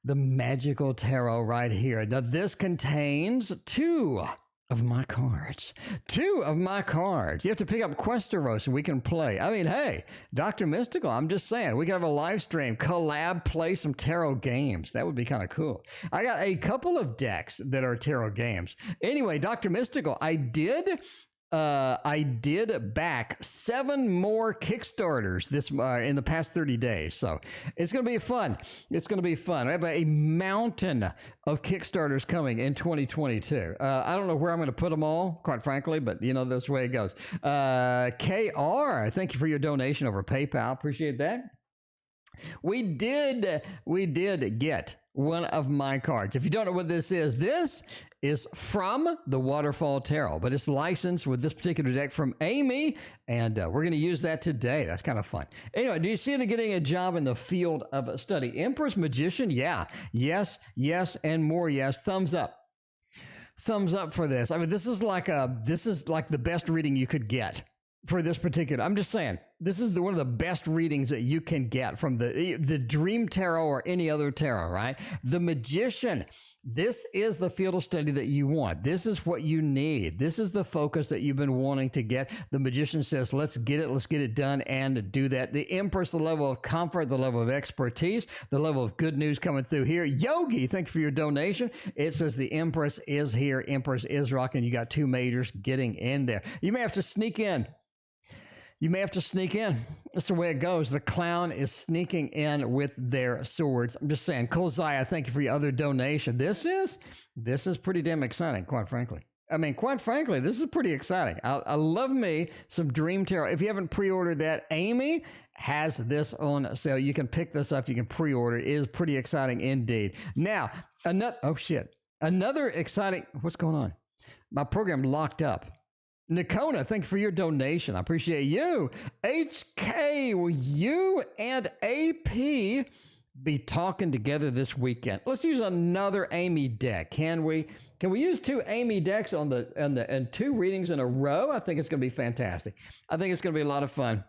the magical tarot right here. Now, this contains two of my cards. You have to pick up Questeros and we can play. I mean, hey, Dr. Mystical, I'm just saying, we can have a live stream, collab, play some tarot games. That would be kind of cool. I got a couple of decks that are tarot games. Anyway, Dr. Mystical, I did back 7 more Kickstarters this in the past 30 days. So it's going to be fun. It's going to be fun. I have a mountain of Kickstarters coming in 2022. I don't know where I'm going to put them all, quite frankly, but you know, that's the way it goes. KR, thank you for your donation over PayPal. Appreciate that. We did get one of my cards. If you don't know what this is from the Waterfall Tarot, but it's licensed with this particular deck from Amy, and we're going to use that today. That's kind of fun. Anyway, do you see it getting a job in the field of study? Empress Magician, yeah. Yes, and more yes. Thumbs up. Thumbs up for this. I mean, this is like the best reading you could get for this particular. I'm just saying, this is one of the best readings that you can get from the Dream Tarot or any other tarot, right? The Magician. This is the field of study that you want. This is what you need. This is the focus that you've been wanting to get. The Magician says, let's get it done and do that. The Empress, the level of comfort, the level of expertise, the level of good news coming through here. Yogi, thank you for your donation. It says the Empress is here. Empress is rocking. You got 2 majors getting in there. You may have to sneak in. That's the way it goes. The clown is sneaking in with their swords. I'm just saying. Kolzaya, thank you for your other donation. This is pretty damn exciting, quite frankly. I mean, quite frankly, this is pretty exciting. I love me some Dream Tarot. If you haven't pre-ordered that, Amy has this on sale. You can pick this up. You can pre-order. It is pretty exciting indeed. Now, another exciting, what's going on? My program locked up. Nikona, thank you for your donation. I appreciate you. HK, will you and AP be talking together this weekend? Let's use another Amy deck. Can we use 2 Amy decks and 2 readings in a row? I think it's going to be fantastic. I think it's going to be a lot of fun.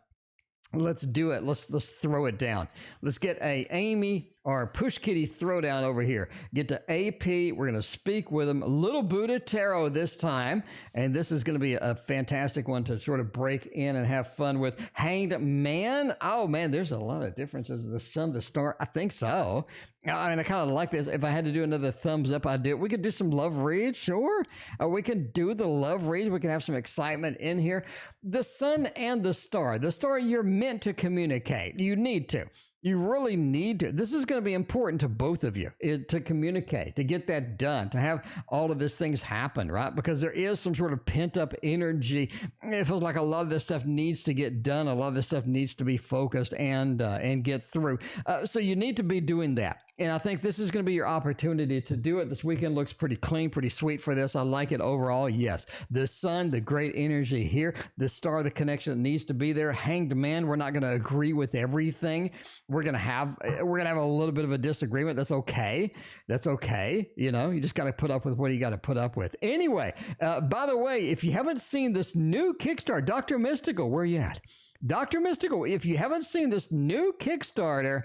Let's do it. Let's throw it down. Let's get a Amy or Push Kitty throwdown over here. Get to AP. We're going to speak with them. Little Buddha Tarot this time. And this is going to be a fantastic one to sort of break in and have fun with. Hanged Man. Oh, man, there's a lot of differences. The Sun, the Star. I think so. I mean, I kind of like this. If I had to do another thumbs up, I'd do it. We could do some love reads, sure. We can do the love reads. We can have some excitement in here. The sun and the star. The star, you're meant to communicate. You need to. You really need to. This is going to be important to both of you to communicate, to get that done, to have all of these things happen, right? Because there is some sort of pent up energy. It feels like a lot of this stuff needs to get done. A lot of this stuff needs to be focused and get through. So you need to be doing that. And I think this is going to be your opportunity to do it. This weekend looks pretty clean, pretty sweet for this. I like it overall. Yes. The sun, the great energy here. The star, the connection that needs to be there. Hanged man, we're not going to agree with everything. We're going to have a little bit of a disagreement. That's okay. That's okay. You know, you just got to put up with what you got to put up with. Anyway, by the way, if you haven't seen this new Kickstarter, Dr. Mystical, where you at? Dr. Mystical, if you haven't seen this new Kickstarter,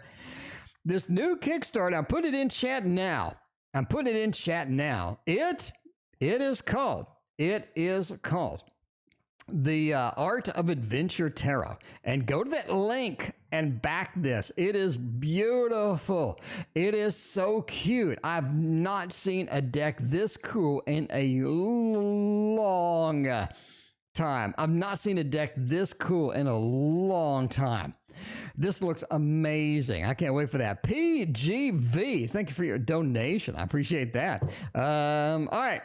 I'm putting it in chat now. It is called The Art of Adventure Tarot. And go to that link and back this. It is beautiful. It is so cute. I've not seen a deck this cool in a long time. I've not seen a deck this cool in a long time. This looks amazing. I can't wait for that. PGV, thank you for your donation. I appreciate that. All right.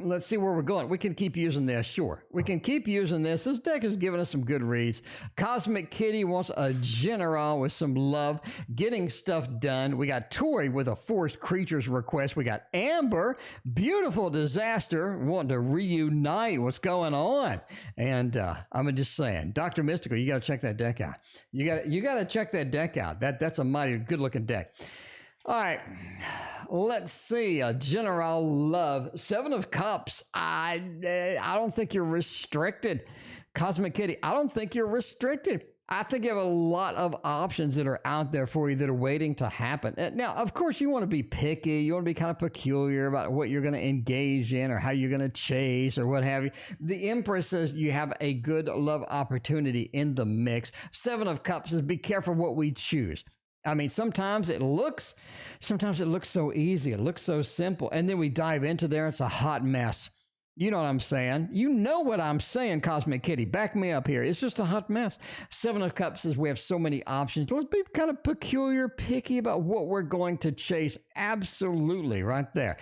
Let's see where we're going. We can keep using this. Sure. We can keep using this. This deck is giving us some good reads. Cosmic Kitty wants a general with some love, getting stuff done. We got Tori with a forced creatures request. We got Amber, beautiful disaster, wanting to reunite. What's going on? And I'm just saying, Dr. Mystical, you got to check that deck out. You got to check that deck out. That's a mighty good looking deck. All right, let's see. General Love, 7 of Cups. I don't think you're restricted. Cosmic Kitty, I don't think you're restricted. I think you have a lot of options that are out there for you that are waiting to happen. Now, of course, you want to be picky. You want to be kind of peculiar about what you're going to engage in or how you're going to chase or what have you. The Empress says you have a good love opportunity in the mix. 7 of Cups says be careful what we choose. I mean, sometimes it looks so easy. It looks so simple. And then we dive into there. It's a hot mess. You know what I'm saying? You know what I'm saying, Cosmic Kitty. Back me up here. It's just a hot mess. 7 of Cups says we have so many options. Let's be kind of peculiar, picky about what we're going to chase. Absolutely, right there.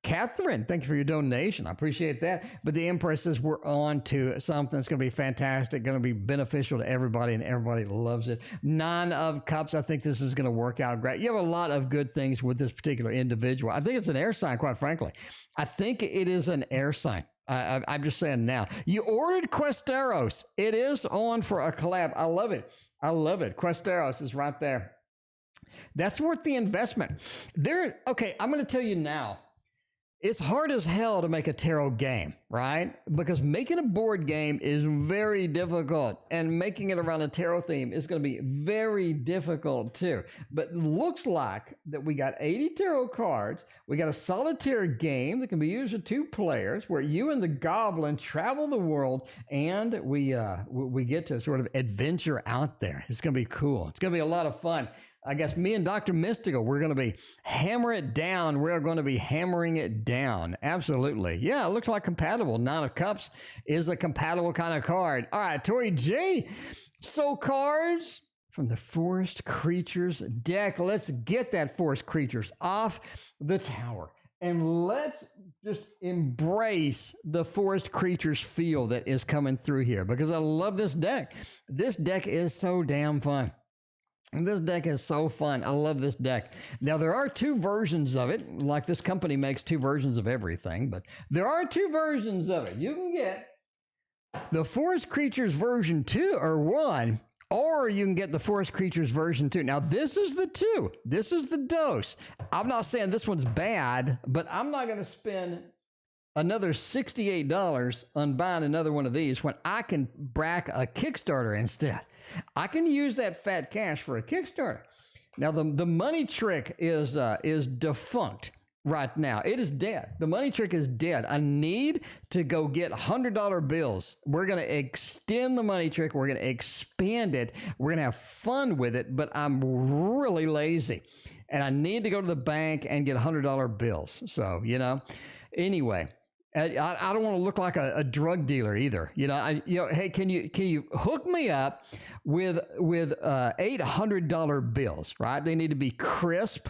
Catherine, thank you for your donation. I appreciate that. But the Empress says we're on to something that's going to be fantastic, going to be beneficial to everybody, and everybody loves it. 9 of Cups, I think this is going to work out great. You have a lot of good things with this particular individual. I think it's an air sign, quite frankly. I think it is an air sign. I'm just saying now. You ordered Questeros. It is on for a collab. I love it. I love it. Questeros is right there. That's worth the investment. Okay, I'm going to tell you now. It's hard as hell to make a tarot game, right? Because making a board game is very difficult, and making it around a tarot theme is going to be very difficult too. But it looks like that we got 80 tarot cards. We got a solitaire game that can be used with 2 players, where you and the goblin travel the world, and we get to sort of adventure out there. It's going to be cool. It's going to be a lot of fun. I guess me and Dr. Mystical, we're going to be hammer it down. We're going to be hammering it down. Absolutely. Yeah, it looks like compatible. 9 of Cups is a compatible kind of card. All right, Tori G. So cards from the Forest Creatures deck. Let's get that Forest Creatures off the tower. And let's just embrace the Forest Creatures feel that is coming through here, because I love this deck. This deck is so damn fun. This deck is so fun. I love this deck. Now, there are 2 versions of it. Like, this company makes 2 versions of everything, but there are 2 versions of it. You can get the Forest Creatures version 2 or 1, or you can get the Forest Creatures version 2. Now, this is the 2. This is the dose. I'm not saying this one's bad, but I'm not going to spend another $68 on buying another one of these when I can back a Kickstarter instead. I can use that fat cash for a Kickstarter. Now, the money trick is defunct. right now. It is dead. The money trick is dead. I need to go get $100 bills. We're going to extend the money trick. We're going to expand it. We're going to have fun with it, but I'm really lazy. And I need to go to the bank and get $100 bills. So, anyway. I don't want to look like a drug dealer either. Hey, can you hook me up with $800 bills, right? They need to be crisp,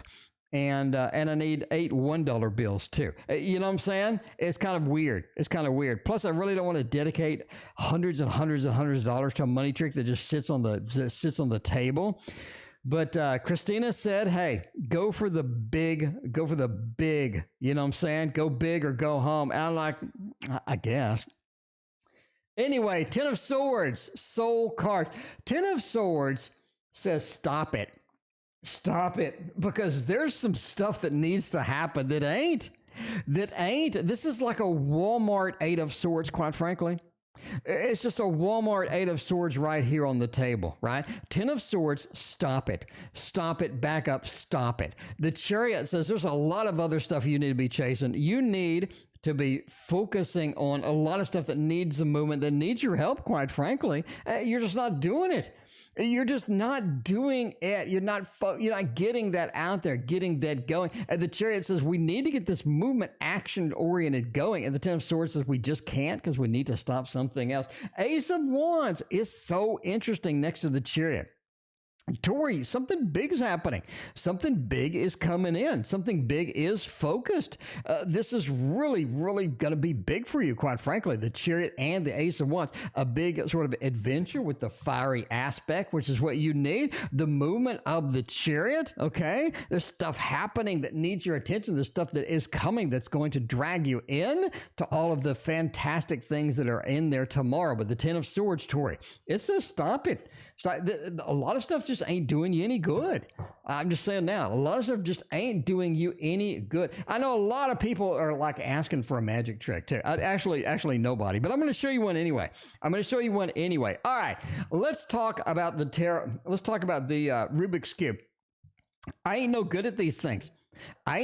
and I need 8 $1 bills too. You know what I'm saying? It's kind of weird. Plus, I really don't want to dedicate hundreds and hundreds and hundreds of dollars to a money trick that just sits on the table. But Christina said, hey, go for the big, you know what I'm saying? Go big or go home. And I'm like, I guess. Anyway, 10 of Swords, soul cards. 10 of Swords says, stop it. Stop it. Because there's some stuff that needs to happen that ain't. This is like a Walmart 8 of Swords, quite frankly. It's just a Walmart 8 of Swords right here on the table, right? 10 of Swords, stop it. Stop it, back up, stop it. The Chariot says there's a lot of other stuff you need to be chasing. You need to be focusing on a lot of stuff that needs a movement, that needs your help, quite frankly. You're just not doing it. You're just not doing it. You're not getting that out there, getting that going. And the Chariot says we need to get this movement action-oriented going. And the 10 of Swords says we just can't because we need to stop something else. Ace of Wands is so interesting next to the Chariot. Tori, something big is happening. Something big is coming in. Something big is focused. This is really, really going to be big for you, quite frankly. The Chariot and the Ace of Wands. A big sort of adventure with the fiery aspect, which is what you need. The movement of the Chariot, okay? There's stuff happening that needs your attention. There's stuff that is coming that's going to drag you in to all of the fantastic things that are in there tomorrow. But the 10 of Swords, Tori, it says stop it. A lot of stuff just ain't doing you any good. I'm just saying now, a lot of stuff just ain't doing you any good. I know a lot of people are like asking for a magic trick too. Actually nobody, but I'm going to show you one anyway. All right, let's talk about the tarot. Let's talk about the Rubik's Cube. I ain't no good at these things. I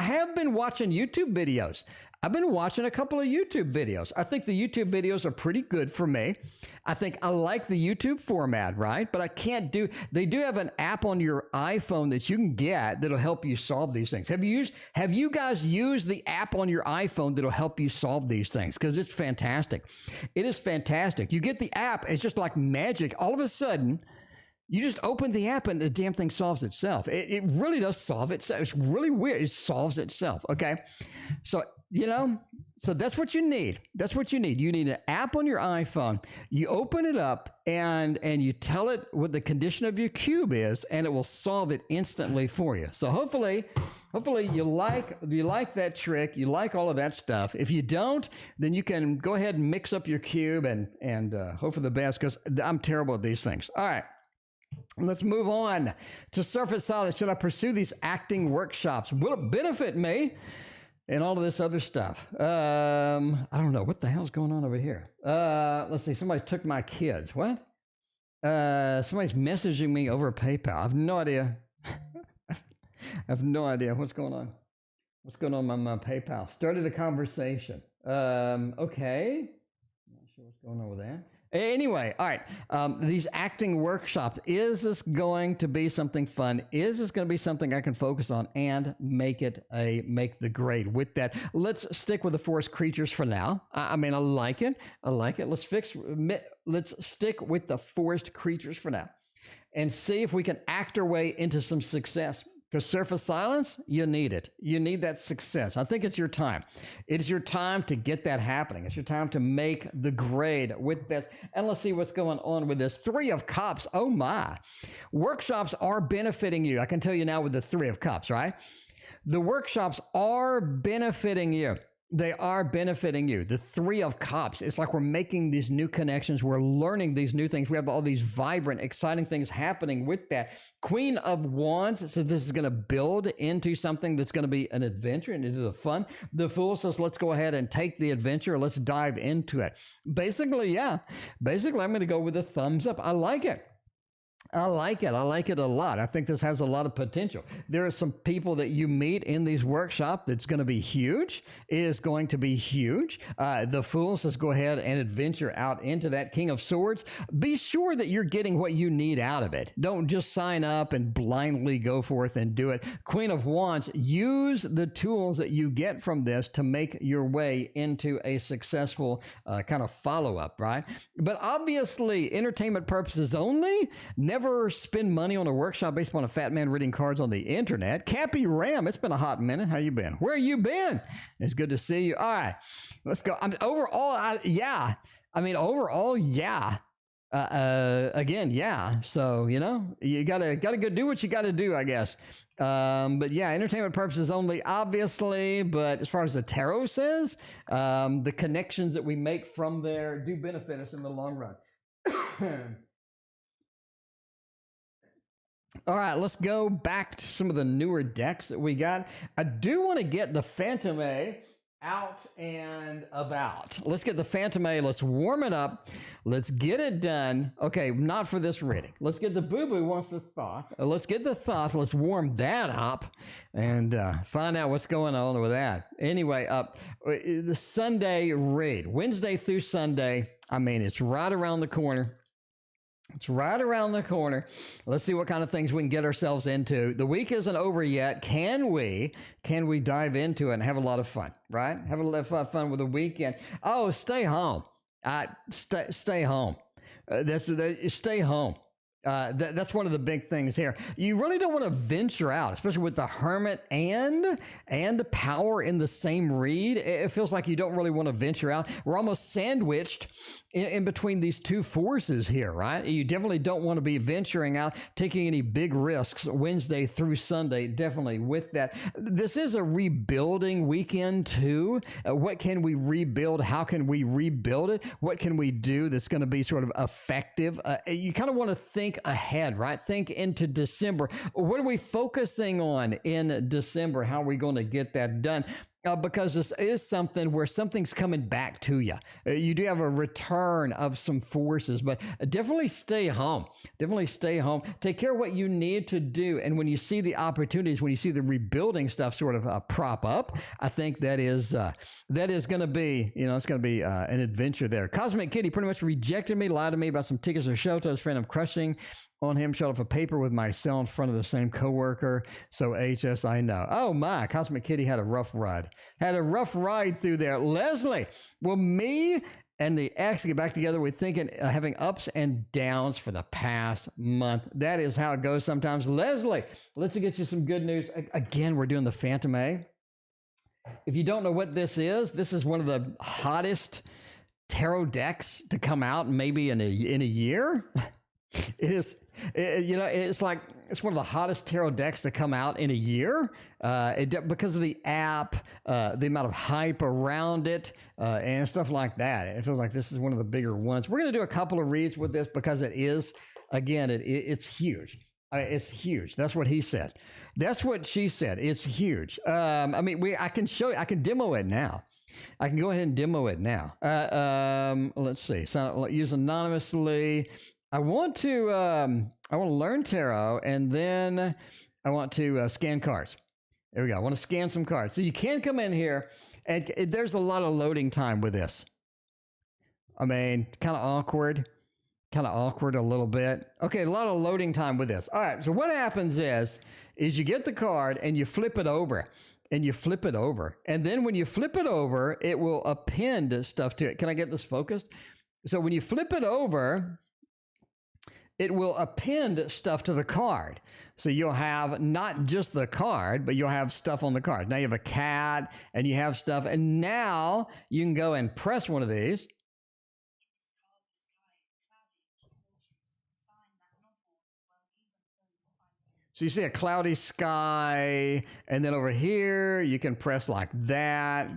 have been watching YouTube videos. I've been watching a couple of YouTube videos. I think the YouTube videos are pretty good for me. I think I like the YouTube format, right? But they do have an app on your iPhone that you can get that'll help you solve these things. Have you guys used the app on your iPhone that'll help you solve these things? Because it's fantastic. It is fantastic. You get the app, it's just like magic. All of a sudden, you just open the app and the damn thing solves itself. It really does solve itself. It's really weird. It solves itself. Okay. So, so that's what you need. You need an app on your iPhone. You open it up and you tell it what the condition of your cube is, and it will solve it instantly for you. So hopefully you like that trick. You like all of that stuff. If you don't, then you can go ahead and mix up your cube and hope for the best, because I'm terrible at these things. All right. Let's move on to Surface Silence. Should I pursue these acting workshops? Will it benefit me? And all of this other stuff. I don't know. What the hell's going on over here? Let's see. Somebody took my kids. What? Somebody's messaging me over PayPal. I have no idea. What's going on. What's going on with my PayPal? Started a conversation. Okay. Not sure what's going on with that. Anyway, all right, these acting workshops, is this going to be something fun? Is this going to be something I can focus on and make the grade with that? Let's stick with the forest creatures for now. I like it. Let's stick with the forest creatures for now and see if we can act our way into some success. Because Surface Silence, you need it. You need that success. I think it's your time. It's your time to get that happening. It's your time to make the grade with this. And let's see what's going on with this. 3 of Cups. Oh, my. Workshops are benefiting you. I can tell you now with the 3 of Cups, right? The workshops are benefiting you. They are benefiting you. The 3 of Cups. It's like we're making these new connections. We're learning these new things. We have all these vibrant, exciting things happening with that. Queen of Wands says this is going to build into something that's going to be an adventure and into the fun. The Fool says, let's go ahead and take the adventure. Let's dive into it. Basically, I'm going to go with a thumbs up. I like it. I like it. I like it a lot. I think this has a lot of potential. There are some people that you meet in these workshops that's going to be huge. It is going to be huge. The Fool says go ahead and adventure out into that King of Swords. Be sure that you're getting what you need out of it. Don't just sign up and blindly go forth and do it. Queen of Wands, use the tools that you get from this to make your way into a successful kind of follow-up, right? But obviously, entertainment purposes only. Never spend money on a workshop based upon a fat man reading cards on the internet. Cappy Ram, it's been a hot minute. How you been? Where you been? It's good to see you. All right, let's go. Yeah. Again, yeah. So, you gotta go do what you gotta do, I guess. But yeah, entertainment purposes only, obviously. But as far as the tarot says, the connections that we make from there do benefit us in the long run. All right, let's go back to some of the newer decks that we got. I do want to get the Phantom A out and about. Let's get the Phantom A. Let's warm it up. Let's get it done. Okay, not for this reading. Let's get the Boo-Boo wants the Thoth. Let's get the Thoth. Let's warm that up and find out what's going on with that. Anyway, the Sunday read, Wednesday through Sunday. I mean, it's right around the corner. It's right around the corner. Let's see what kind of things we can get ourselves into. The week isn't over yet. Can we dive into it and have a lot of fun, right? Have a lot of fun with the weekend. Oh, stay home. Stay home. Stay home. That's one of the big things here. You really don't want to venture out, especially with the Hermit and Power in the same read. It feels like you don't really want to venture out. We're almost sandwiched in between these two forces here, right? You definitely don't want to be venturing out, taking any big risks Wednesday through Sunday, definitely with that. This is a rebuilding weekend too. What can we rebuild? How can we rebuild it? What can we do that's going to be sort of effective? You kind of want to think ahead, right? Think into December. What are we focusing on in December? How are we going to get that done? Because this is something where something's coming back to you. You do have a return of some forces, but definitely stay home. Definitely stay home. Take care of what you need to do. And when you see the opportunities, when you see the rebuilding stuff sort of prop up, I think that is going to be, it's going to be an adventure there. Cosmic Kitty pretty much rejected me, lied to me about some tickets to a show. Told his friend I'm crushing on him, showed off a paper with my cell in front of the same coworker. So HS, I know. Oh my, Cosmic Kitty had a rough ride. Had a rough ride through there. Leslie, well, me and the ex get back together. We're thinking having ups and downs for the past month. That is how it goes sometimes. Leslie, let's get you some good news. Again, we're doing the Phantom A. If you don't know what this is one of the hottest tarot decks to come out maybe in a year. It is, it's one of the hottest tarot decks to come out in a year because of the app, the amount of hype around it, and stuff like that. It feels like this is one of the bigger ones. We're going to do a couple of reads with this because it is, again, it's huge. It's huge. That's what he said. That's what she said. It's huge. I can demo it now. I can go ahead and demo it now. Let's see. So use anonymously. I want to learn tarot, and then I want to scan cards. There we go. I want to scan some cards. So you can come in here, and there's a lot of loading time with this. I mean, kind of awkward a little bit. Okay, a lot of loading time with this. All right, so what happens is you get the card, and you flip it over. And then when you flip it over, it will append stuff to it. Can I get this focused? So when you flip it over, it will append stuff to the card. So you'll have not just the card, but you'll have stuff on the card. Now you have a cat and you have stuff. And now you can go and press one of these. So you see a cloudy sky, and then over here you can press like that,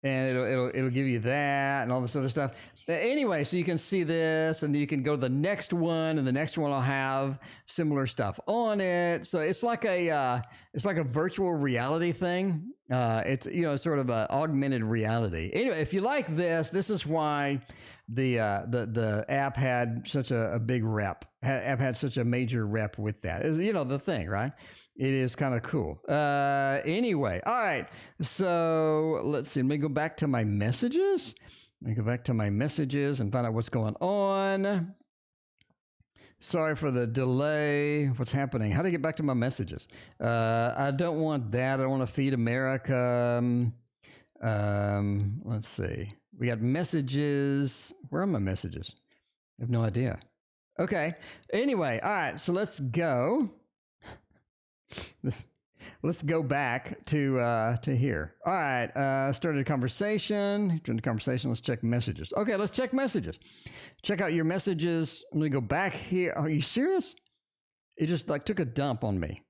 and it'll give you that and all this other stuff. Anyway, so you can see this, and you can go to the next one, and the next one will have similar stuff on it. So it's like a virtual reality thing. It's, you know, sort of a augmented reality. Anyway, if you like this, this is why the app had such a big rep. App had such a major rep with that. You know, the thing, right? It is kind of cool. Anyway, all right. So let's see. Let me go back to my messages. Let me go back to my messages and find out what's going on. Sorry for the delay. What's happening? How do I get back to my messages? I don't want that. I don't want to feed America. Let's see. We got messages. Where are my messages? I have no idea. Okay. Anyway, all right. So let's go. Let's go back to here. All right. Started a conversation. During the conversation, let's check messages. Okay, let's check messages. Check out your messages. I'm gonna go back here. Are you serious? It just like took a dump on me.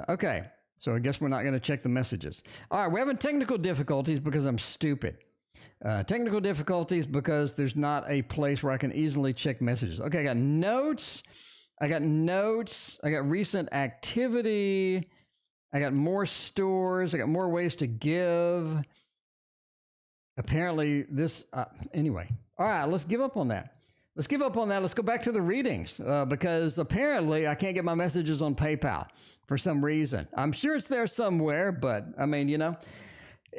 Okay. So I guess we're not gonna check the messages. All right. We're having technical difficulties because I'm stupid. Technical difficulties because there's not a place where I can easily check messages. Okay. I got notes. I got recent activity. I got more stores. I got more ways to give. Apparently this, anyway. All right, let's give up on that. Let's go back to the readings because apparently I can't get my messages on PayPal for some reason. I'm sure it's there somewhere, but I mean, you know.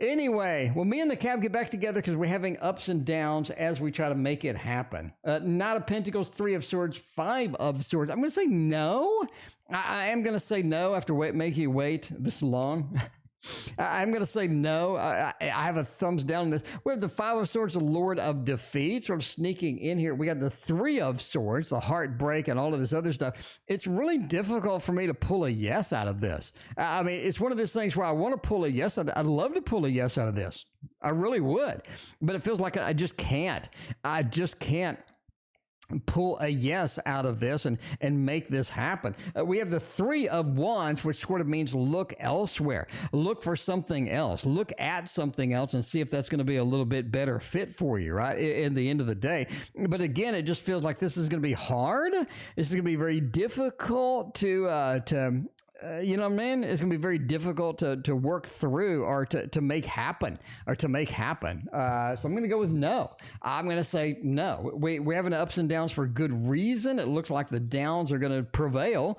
Anyway, well, me and the cab get back together because we're having ups and downs as we try to make it happen. Knight of Pentacles, 3 of Swords, 5 of Swords. I'm going to say no. I am going to say no after making you wait this long. I'm going to say no. I have a thumbs down on this. We have the 5 of Swords, the Lord of Defeat, sort of sneaking in here. We got the 3 of Swords, the heartbreak and all of this other stuff. It's really difficult for me to pull a yes out of this. I mean, it's one of those things where I want to pull a yes out of this. I'd love to pull a yes out of this. I really would. But it feels like I just can't. I just can't pull a yes out of this and make this happen. We have the 3 of Wands, which sort of means look elsewhere. Look for something else. Look at something else and see if that's going to be a little bit better fit for you, right? In the end of the day. But again, it just feels like this is going to be hard. This is going to be very difficult to you know, man, it's going to be very difficult to work through or to make happen So I'm going to go with no. I'm going to say no. We're having ups and downs for good reason. It looks like the downs are going to prevail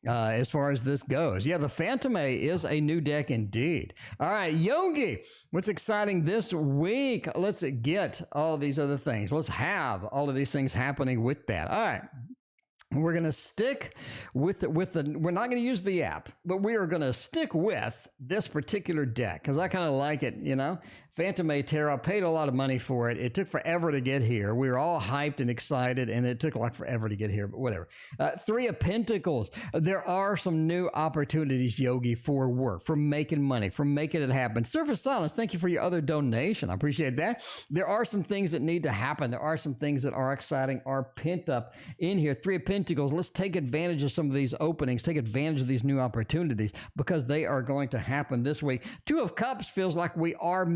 as far as this goes. Yeah, the Phantom A is a new deck indeed. All right, Yogi, what's exciting this week? Let's get all these other things. Let's have all of these things happening with that. All right. We're going to stick with the, we're not going to use the app, but we are going to stick with this particular deck because I kind of like it, you know. Phantom A Tarot, paid a lot of money for it. It took forever to get here. We were all hyped and excited, and it took like forever to get here, but whatever. 3 of Pentacles. There are some new opportunities, Yogi, for work, for making money, for making it happen. Surface Silence, thank you for your other donation. I appreciate that. There are some things that need to happen. There are some things that are exciting, are pent up in here. 3 of Pentacles. Let's take advantage of some of these openings, take advantage of these new opportunities because they are going to happen this week. 2 of Cups feels like we are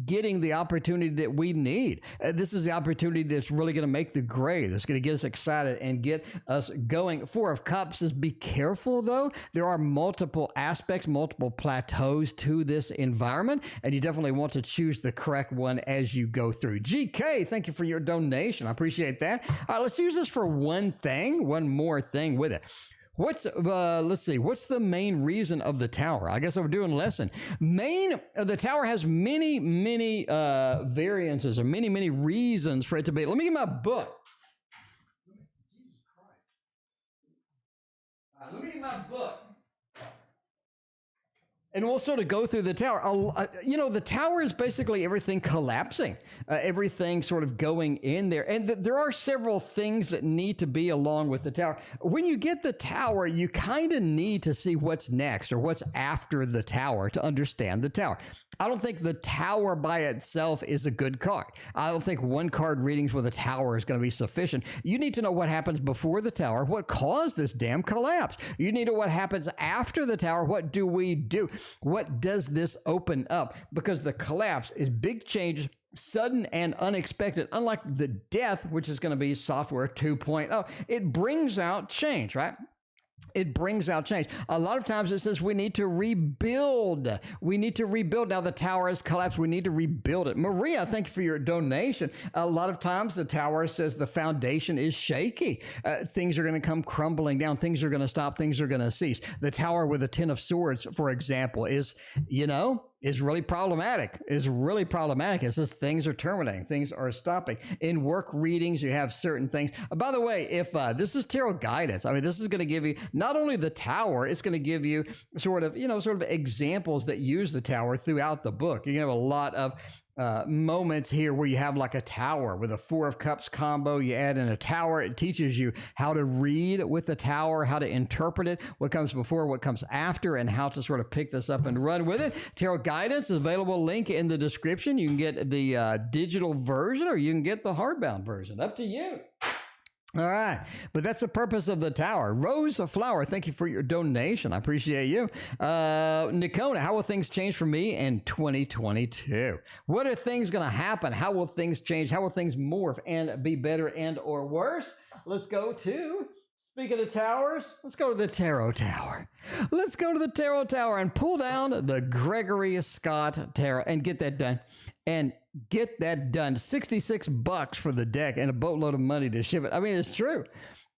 getting the opportunity that we need. This is the opportunity that's really going to make the grade. That's going to get us excited and get us going. 4 of Cups is be careful, though. There are multiple aspects, multiple plateaus to this environment, and you definitely want to choose the correct one as you go through. GK, thank you for your donation. I appreciate that. All right, let's use this for one more thing with it. Let's see, what's the main reason of the Tower? I guess we're doing lesson. The Tower has many variances or many reasons for it to be. Let me get my book. Let me get my book. And we'll sort of go through the Tower. You know, the Tower is basically everything collapsing, everything sort of going in there. And there are several things that need to be along with the Tower. When you get the Tower, you kind of need to see what's next or what's after the Tower to understand the Tower. I don't think the Tower by itself is a good card. I don't think one card readings with a Tower is going to be sufficient. You need to know what happens before the Tower, what caused this damn collapse. You need to know what happens after the Tower. What do we do? What does this open up? Because the collapse is big change, sudden and unexpected. Unlike the death, which is going to be software 2.0, it brings out change, right? it brings out change. A lot of times it says we need to rebuild. We need to rebuild. Now the tower has collapsed. We need to rebuild it. Maria, thank you for your donation. A lot of times the tower says the foundation is shaky. Things are going to come crumbling down. Things are going to stop. Things are going to cease. The tower with the Ten of Swords, for example, is really problematic. It says things are terminating. Things are stopping. In work readings, you have certain things. By the way, if this is tarot guidance, I mean, this is going to give you not only the tower, it's going to give you sort of examples that use the tower throughout the book. You have a lot of moments here where you have like a tower with a Four of Cups combo. You add in a tower. It teaches you how to read with the tower, how to interpret it, what comes before, what comes after, and how to sort of pick this up and run with it. Tarot guidance is available. Link in the description. You can get the digital version or you can get the hardbound version. Up to you. All right, but that's the purpose of the tower. Rose Flower, thank you for your donation. I appreciate you. Nikona, how will things change for me in 2022? What are things going to happen? How will things change? How will things morph and be better and or worse? Let's go to, speaking of towers, let's go to the Tarot Tower. Let's go to the Tarot Tower and pull down the Gregory Scott Tarot and get that done. And get that done. $66 for the deck and a boatload of money to ship it. I mean, it's true.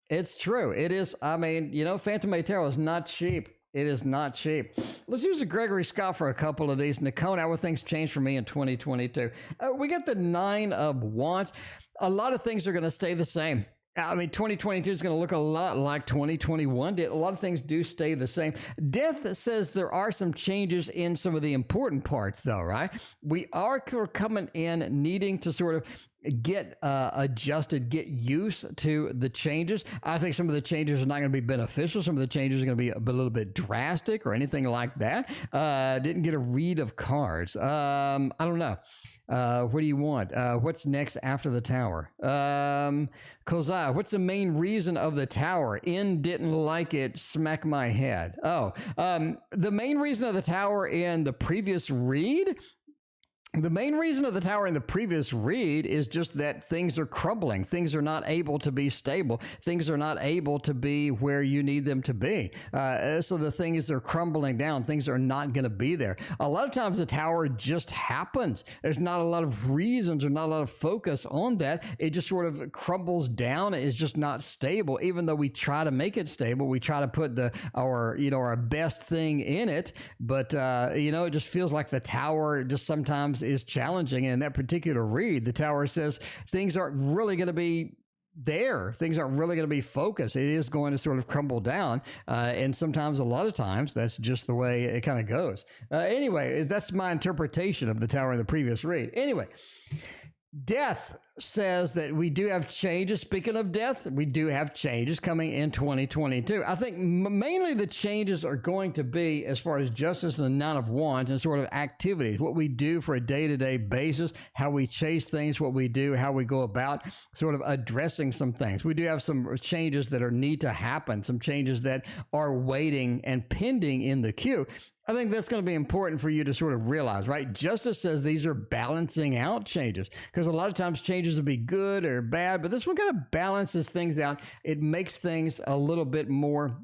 It's true. It is. I mean, Phantom May Tarot is not cheap. It is not cheap. Let's use a Gregory Scott for a couple of these. Nicole, how will things change for me in 2022? We got the Nine of Wands. A lot of things are going to stay the same. I mean, 2022 is going to look a lot like 2021 did. A lot of things do stay the same. Death says there are some changes in some of the important parts, though, right? We are coming in needing to sort of get adjusted, get used to the changes. I think some of the changes are not going to be beneficial. Some of the changes are going to be a little bit drastic or anything like that. Didn't get a read of cards. I don't know. What do you want? What's next after the tower? Kozai, what's the main reason of the tower? In didn't like it, smack my head. The main reason of the tower in the previous read, the main reason of the tower in the previous read is just that things are crumbling. Things are not able to be stable. Things are not able to be where you need them to be. So the thing is they're crumbling down. Things are not going to be there. A lot of times the tower just happens. There's not a lot of reasons or not a lot of focus on that. It just sort of crumbles down. It's just not stable. Even though we try to make it stable, we try to put our best thing in it. But, it just feels like the tower just sometimes is challenging. And in that particular read, the tower says things aren't really going to be there. Things aren't really going to be focused. It is going to sort of crumble down. And sometimes, a lot of times, that's just the way it kind of goes. Anyway, that's my interpretation of the tower in the previous read. Anyway, Death says that we do have changes. Speaking of death, we do have changes coming in 2022. I think mainly the changes are going to be as far as justice and the Nine of Wands and sort of activities, what we do for a day-to-day basis, how we chase things, what we do, how we go about sort of addressing some things. We do have some changes that need to happen, some changes that are waiting and pending in the queue. I think that's going to be important for you to sort of realize, right? Justice says these are balancing out changes, because a lot of times changes will be good or bad, but this one kind of balances things out. It makes things a little bit more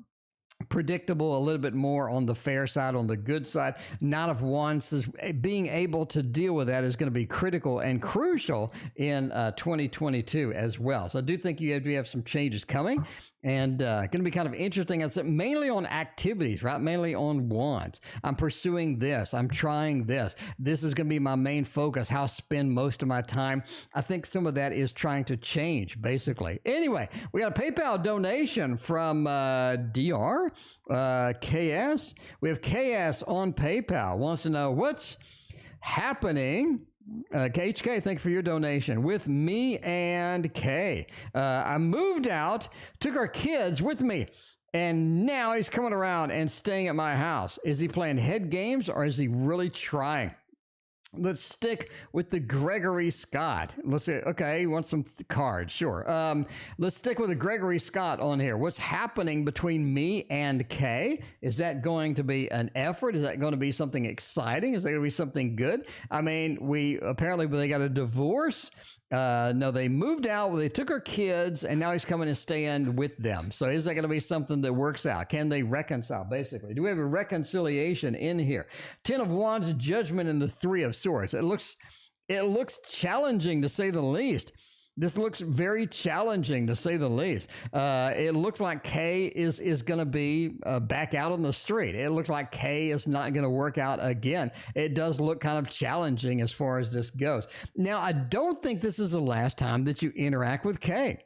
predictable, a little bit more on the fair side, on the good side. Nine of Wands is being able to deal with that is going to be critical and crucial in 2022 as well. So I do think you have some changes coming, and going to be kind of interesting. It's mainly on activities, right? Mainly on wands. I'm pursuing this. I'm trying this. This is going to be my main focus, how I spend most of my time. I think some of that is trying to change, basically. Anyway, we got a PayPal donation from DR, KS. We have KS on PayPal. Wants to know what's happening. HK, thank you for your donation. With me and Kay. I moved out, took our kids with me, and now he's coming around and staying at my house. Is he playing head games or is he really trying? Let's stick with the Gregory Scott. Let's say, okay, you want some cards? Sure. Let's stick with the Gregory Scott on here. What's happening between me and Kay? Is that going to be an effort? Is that going to be something exciting? Is that going to be something good? I mean, apparently they got a divorce. No, they moved out. They took her kids, and now he's coming to stand with them. So is that going to be something that works out? Can they reconcile, basically? Do we have a reconciliation in here? 10 of Wands, Judgment, and the 3 of Swords. It looks challenging, to say the least. This looks very challenging, to say the least. It looks like Kay is going to be back out on the street. It looks like Kay is not going to work out again. It does look kind of challenging as far as this goes. Now, I don't think this is the last time that you interact with Kay.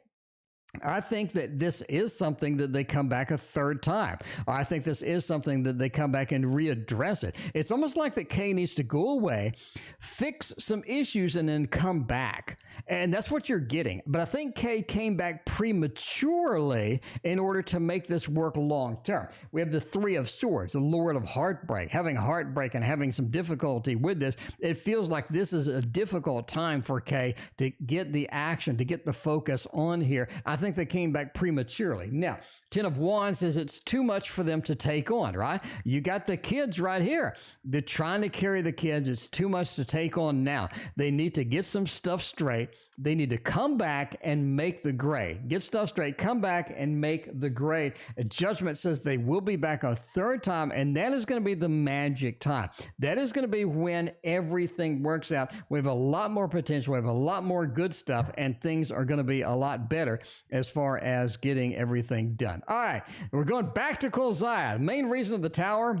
I think that this is something that they come back a third time. Or I think this is something that they come back and readdress it. It's almost like that Kay needs to go away, fix some issues, and then come back. And that's what you're getting. But I think Kay came back prematurely in order to make this work long term. We have the 3 of Swords, the Lord of Heartbreak. Having heartbreak and having some difficulty with this, it feels like this is a difficult time for Kay to get the action, to get the focus on here. I think they came back prematurely. Now, 10 of Wands says it's too much for them to take on, right? You got the kids right here. They're trying to carry the kids. It's too much to take on now. They need to get some stuff straight. They need to come back and make the grade. Get stuff straight, come back and make the grade. Judgment says they will be back a third time, and that is going to be the magic time. That is going to be when everything works out. We have a lot more potential. We have a lot more good stuff, and things are going to be a lot better as far as getting everything done. All right, we're going back to Kolzaya. The main reason of the Tower,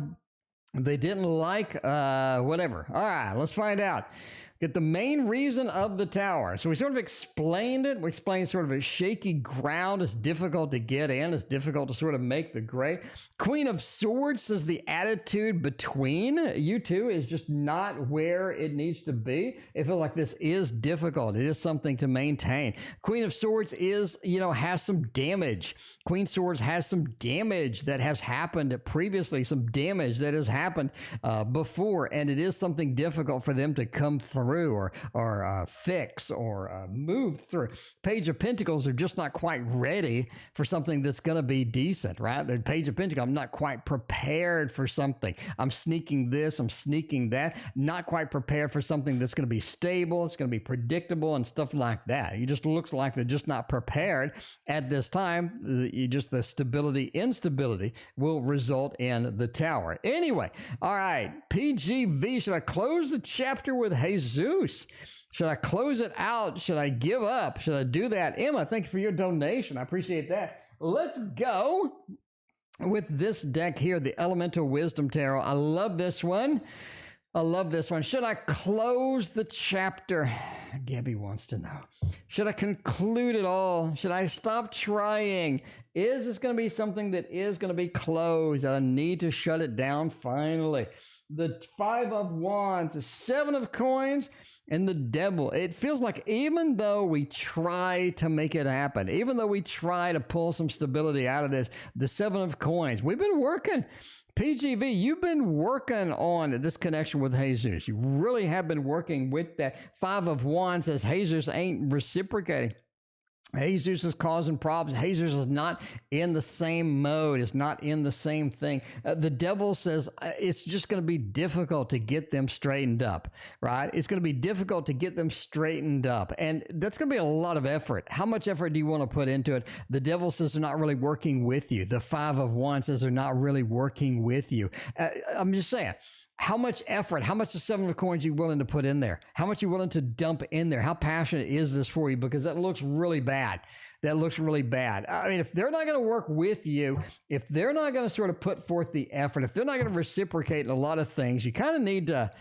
they didn't like whatever. All right, let's find out. Get the main reason of the Tower. So we sort of explained it. We explained sort of a shaky ground. It's difficult to get in. It's difficult to sort of make the grade. Queen of Swords says the attitude between you two is just not where it needs to be. It feels like this is difficult. It is something to maintain. Queen of Swords is, has some damage. Queen Swords has some damage that has happened previously, some damage that has happened before, and it is something difficult for them to come through or fix or move through. Page of Pentacles are just not quite ready for something that's going to be decent, right? The Page of Pentacles, I'm not quite prepared for something. I'm sneaking this, I'm sneaking that, not quite prepared for something that's going to be stable, it's going to be predictable and stuff like that. It just looks like they're just not prepared at this time. The stability, instability will result in the Tower. Anyway, all right, PGV, should I close the chapter with Jesus? Should I close it out? Should I give up? Should I do that? Emma, thank you for your donation. I appreciate that. Let's go with this deck here, the Elemental Wisdom Tarot. I love this one. I love this one. Should I close the chapter? Gabby wants to know. Should I conclude it all? Should I stop trying? Is this going to be something that is going to be closed? I need to shut it down finally. The 5 of Wands, the 7 of Coins, and the Devil. It feels like even though we try to make it happen, even though we try to pull some stability out of this, the 7 of Coins, we've been working. PGV, you've been working on this connection with Jesus. You really have been working with that. 5 of Wands says Jesus ain't reciprocating. Jesus is causing problems. Jesus is not in the same mode. It's not in the same thing. The Devil says it's just going to be difficult to get them straightened up, right? It's going to be difficult to get them straightened up. And that's going to be a lot of effort. How much effort do you want to put into it? The Devil says they're not really working with you. The 5 of Wands says they're not really working with you. I'm just saying, how much effort, how much the 7 of Coins you willing to put in there? How much you willing to dump in there? How passionate is this for you? Because that looks really bad. That looks really bad. I mean, if they're not going to work with you, if they're not going to sort of put forth the effort, if they're not going to reciprocate in a lot of things, you kind of need to,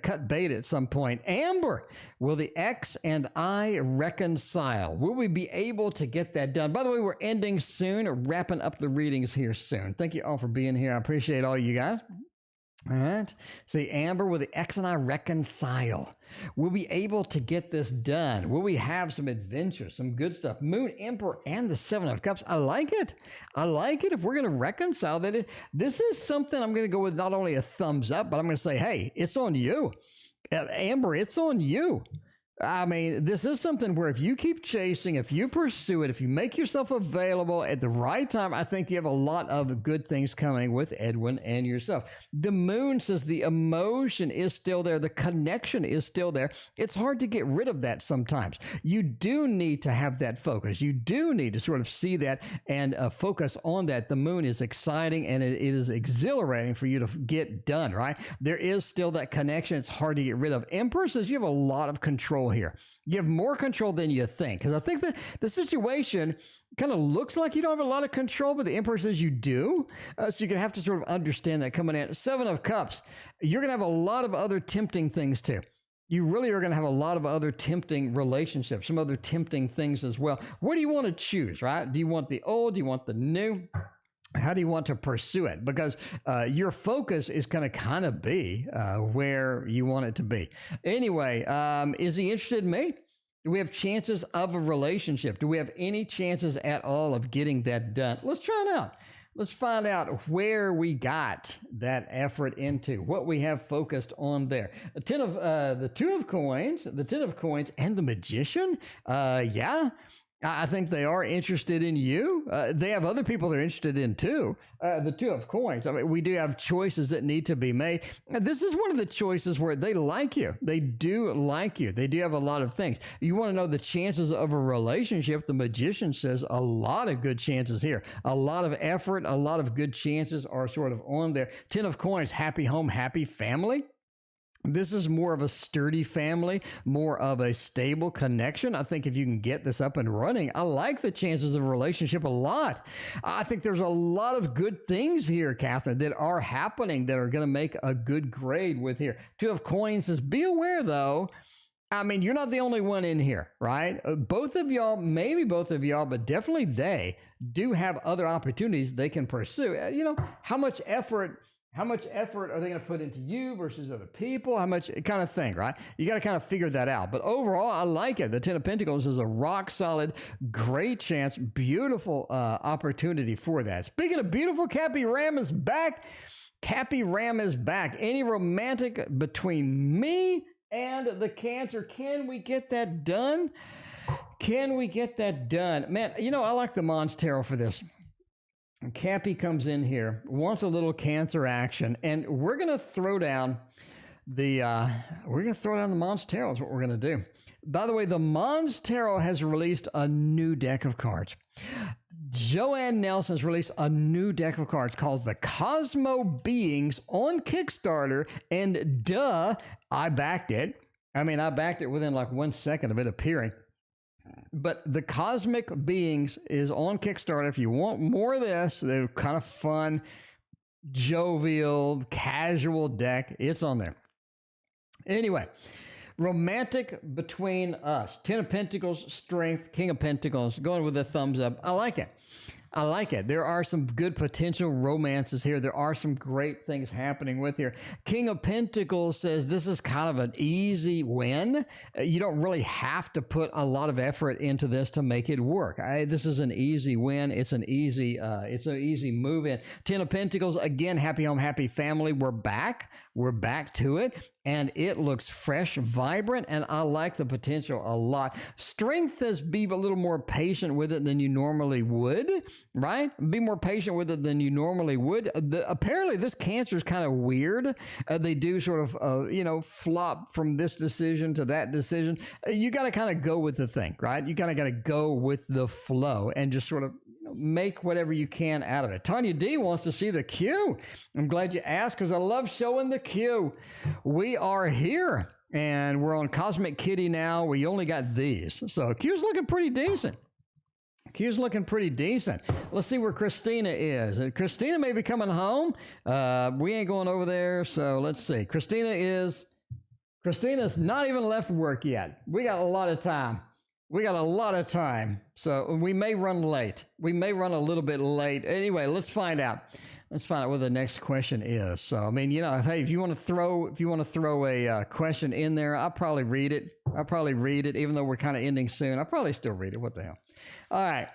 cut bait at some point. Amber, will the X and I reconcile? Will we be able to get that done? By the way, we're ending soon, wrapping up the readings here soon. Thank you all for being here. I appreciate all you guys. All right. See, Amber with the X and I reconcile. We'll be able to get this done. Will we have some adventure, some good stuff? Moon, Emperor, and the Seven of Cups. I like it. I like it. If we're going to reconcile that, this is something I'm going to go with not only a thumbs up, but I'm going to say, hey, it's on you. Amber, it's on you. I mean, this is something where if you keep chasing, if you pursue it, if you make yourself available at the right time, I think you have a lot of good things coming with Edwin and yourself. The moon says the emotion is still there. The connection is still there. It's hard to get rid of that sometimes. You do need to have that focus. You do need to sort of see that and focus on that. The moon is exciting and it is exhilarating for you to get done, right? There is still that connection. It's hard to get rid of. Empress says you have a lot of control here. You have more control than you think. Because I think that the situation kind of looks like you don't have a lot of control, but the Emperor says you do. So you're going to have to sort of understand that coming in. Seven of Cups, you're going to have a lot of other tempting things too. You really are going to have a lot of other tempting relationships, some other tempting things as well. What do you want to choose, right? Do you want the old? Do you want the new? How do you want to pursue it? Because your focus is going to kind of be where you want it to be. Anyway, is he interested in me? Do we have chances of a relationship? Do we have any chances at all of getting that done? Let's try it out. Let's find out where we got that effort into, what we have focused on there. The Ten of Coins, and the Magician. Yeah. I think they are interested in you. They have other people they're interested in too. The Two of Coins. I mean, we do have choices that need to be made. This is one of the choices where they like you. They do like you. They do have a lot of things. You want to know the chances of a relationship. The Magician says a lot of good chances here. A lot of effort, a lot of good chances are sort of on there. Ten of Coins, happy home, happy family. This is more of a sturdy family, more of a stable connection. I think if you can get this up and running, I like the chances of a relationship a lot. I think there's a lot of good things here, Catherine, that are happening that are going to make a good grade with here. Two of Coins says, be aware though. I mean, you're not the only one in here, right? Both of y'all, maybe both of y'all, but definitely they do have other opportunities they can pursue. You know, how much effort are they going to put into you versus other people? How much kind of thing, right? You got to kind of figure that out. But overall, I like it. The Ten of Pentacles is a rock solid, great chance, beautiful opportunity for that. Speaking of beautiful, Cappy Ram is back. Cappy Ram is back. Any romantic between me and the Cancer? Can we get that done? Can we get that done? Man, you know, I like the Mons Tarot for this. Cappy comes in here, wants a little Cancer action, and we're going to throw down the Mons Tarot is what we're going to do. By the way, the Mons Tarot has released a new deck of cards. Joanne Nelson's released a new deck of cards called the Cosmo Beings on Kickstarter, and I backed it. I mean, I backed it within like 1 second of it appearing. But the Cosmic Beings is on Kickstarter. If you want more of this, they're kind of fun, jovial, casual deck. It's on there. Anyway, romantic between us. Ten of Pentacles, Strength, King of Pentacles, going with a thumbs up. I like it. I like it. There are some good potential romances here. There are some great things happening with here. King of Pentacles says this is kind of an easy win. You don't really have to put a lot of effort into this to make it work. This is an easy win. It's an easy move in. Ten of Pentacles, again, happy home, happy family. We're back. We're back to it. And it looks fresh, vibrant, and I like the potential a lot. Strength says be a little more patient with it than you normally would, right? Be more patient with it than you normally would. Apparently, this Cancer is kind of weird. They do sort of, flop from this decision to that decision. You got to kind of go with the thing, right? You kind of got to go with the flow and just sort of make whatever you can out of it. Tanya D wants to see the queue. I'm glad you asked because I love showing the queue. We are here and we're on Cosmic Kitty now. We only got these. So queue's looking pretty decent. Q's looking pretty decent. Let's see where Christina is. Christina may be coming home. We ain't going over there. So let's see. Christina's not even left work yet. We got a lot of time. So we may run late. We may run a little bit late. Anyway, let's find out. Let's find out what the next question is. So, I mean, if you want to throw a question in there, I'll probably read it. Even though we're kind of ending soon. I'll probably still read it. What the hell? All right.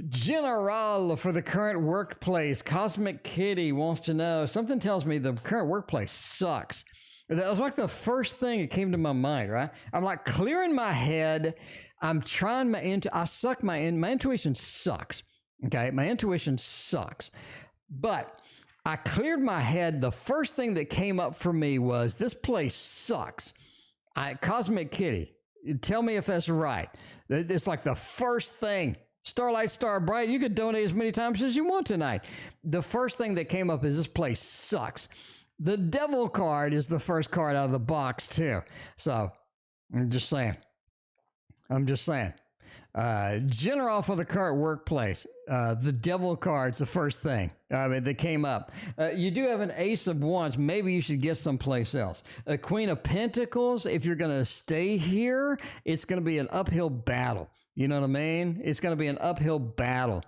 General for the current workplace. Cosmic Kitty wants to know, something tells me the current workplace sucks. That was like the first thing that came to my mind, right? I'm like clearing my head. I'm trying my intuition sucks. Okay. My intuition sucks. But I cleared my head. The first thing that came up for me was this place sucks. Cosmic Kitty, tell me if that's right. It's like the first thing. Starlight, Star Bright, you could donate as many times as you want tonight. The first thing that came up is this place sucks. The Devil card is the first card out of the box too. So I'm just saying. General for the current workplace. The Devil card's the first thing that came up. You do have an Ace of Wands. Maybe you should get someplace else. A Queen of Pentacles. If you're going to stay here, it's going to be an uphill battle. You know what I mean? It's going to be an uphill battle.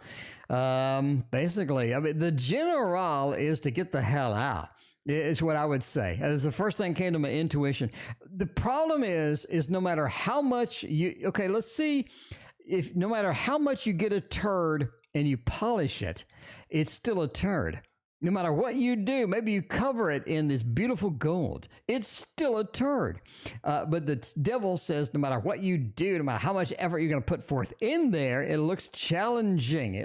Basically, I mean, the general is to get the hell out. Is what I would say. It's the first thing came to my intuition. The problem is no matter how much let's see if no matter how much you get a turd and you polish it, it's still a turd. No matter what you do, maybe you cover it in this beautiful gold, it's still a turd. But the Devil says no matter what you do, no matter how much effort you're going to put forth in there, it looks challenging.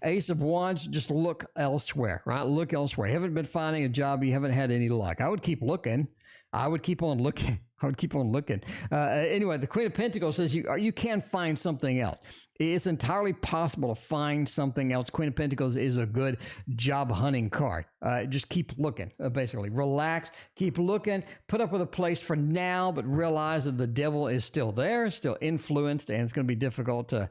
Ace of Wands, just look elsewhere, right? Look elsewhere. You haven't been finding a job. You haven't had any luck. I would keep looking. I would keep on looking. Anyway, the Queen of Pentacles says you can find something else. It's entirely possible to find something else. Queen of Pentacles is a good job hunting card. Just keep looking, basically. Relax, keep looking, put up with a place for now, but realize that the Devil is still there, still influenced, and it's going to be difficult to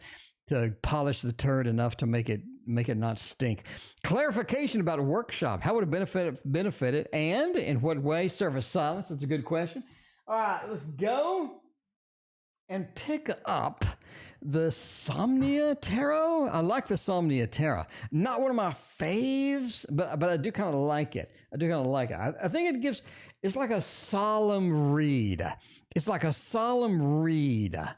polish the turd enough to make it not stink. Clarification about a workshop. How would it benefit it, and in what way? Service silence. That's a good question. All right, let's go and pick up the Somnia Tarot. I like the Somnia Tarot. Not one of my faves, but I do kind of like it. I think it's like a solemn read.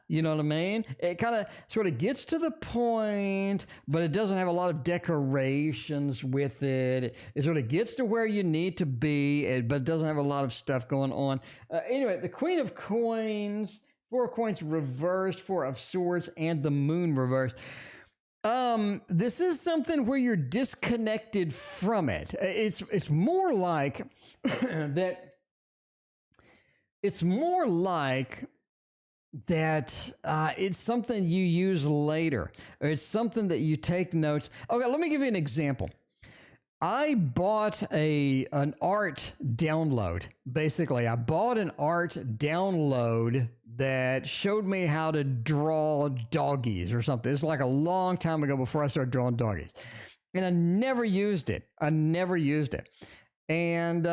You know what I mean? It kind of sort of gets to the point, but it doesn't have a lot of decorations with it. It sort of gets to where you need to be, but it doesn't have a lot of stuff going on. Anyway, the Queen of Coins, 4 of Coins reversed, 4 of Swords, and the Moon reversed. This is something where you're disconnected from it. It's more like that. It's more like that it's something you use later, or it's something that you take notes. Okay, let me give you an example. I bought an art download. Basically, I bought an art download that showed me how to draw doggies or something. It's like a long time ago before I started drawing doggies. And I never used it. And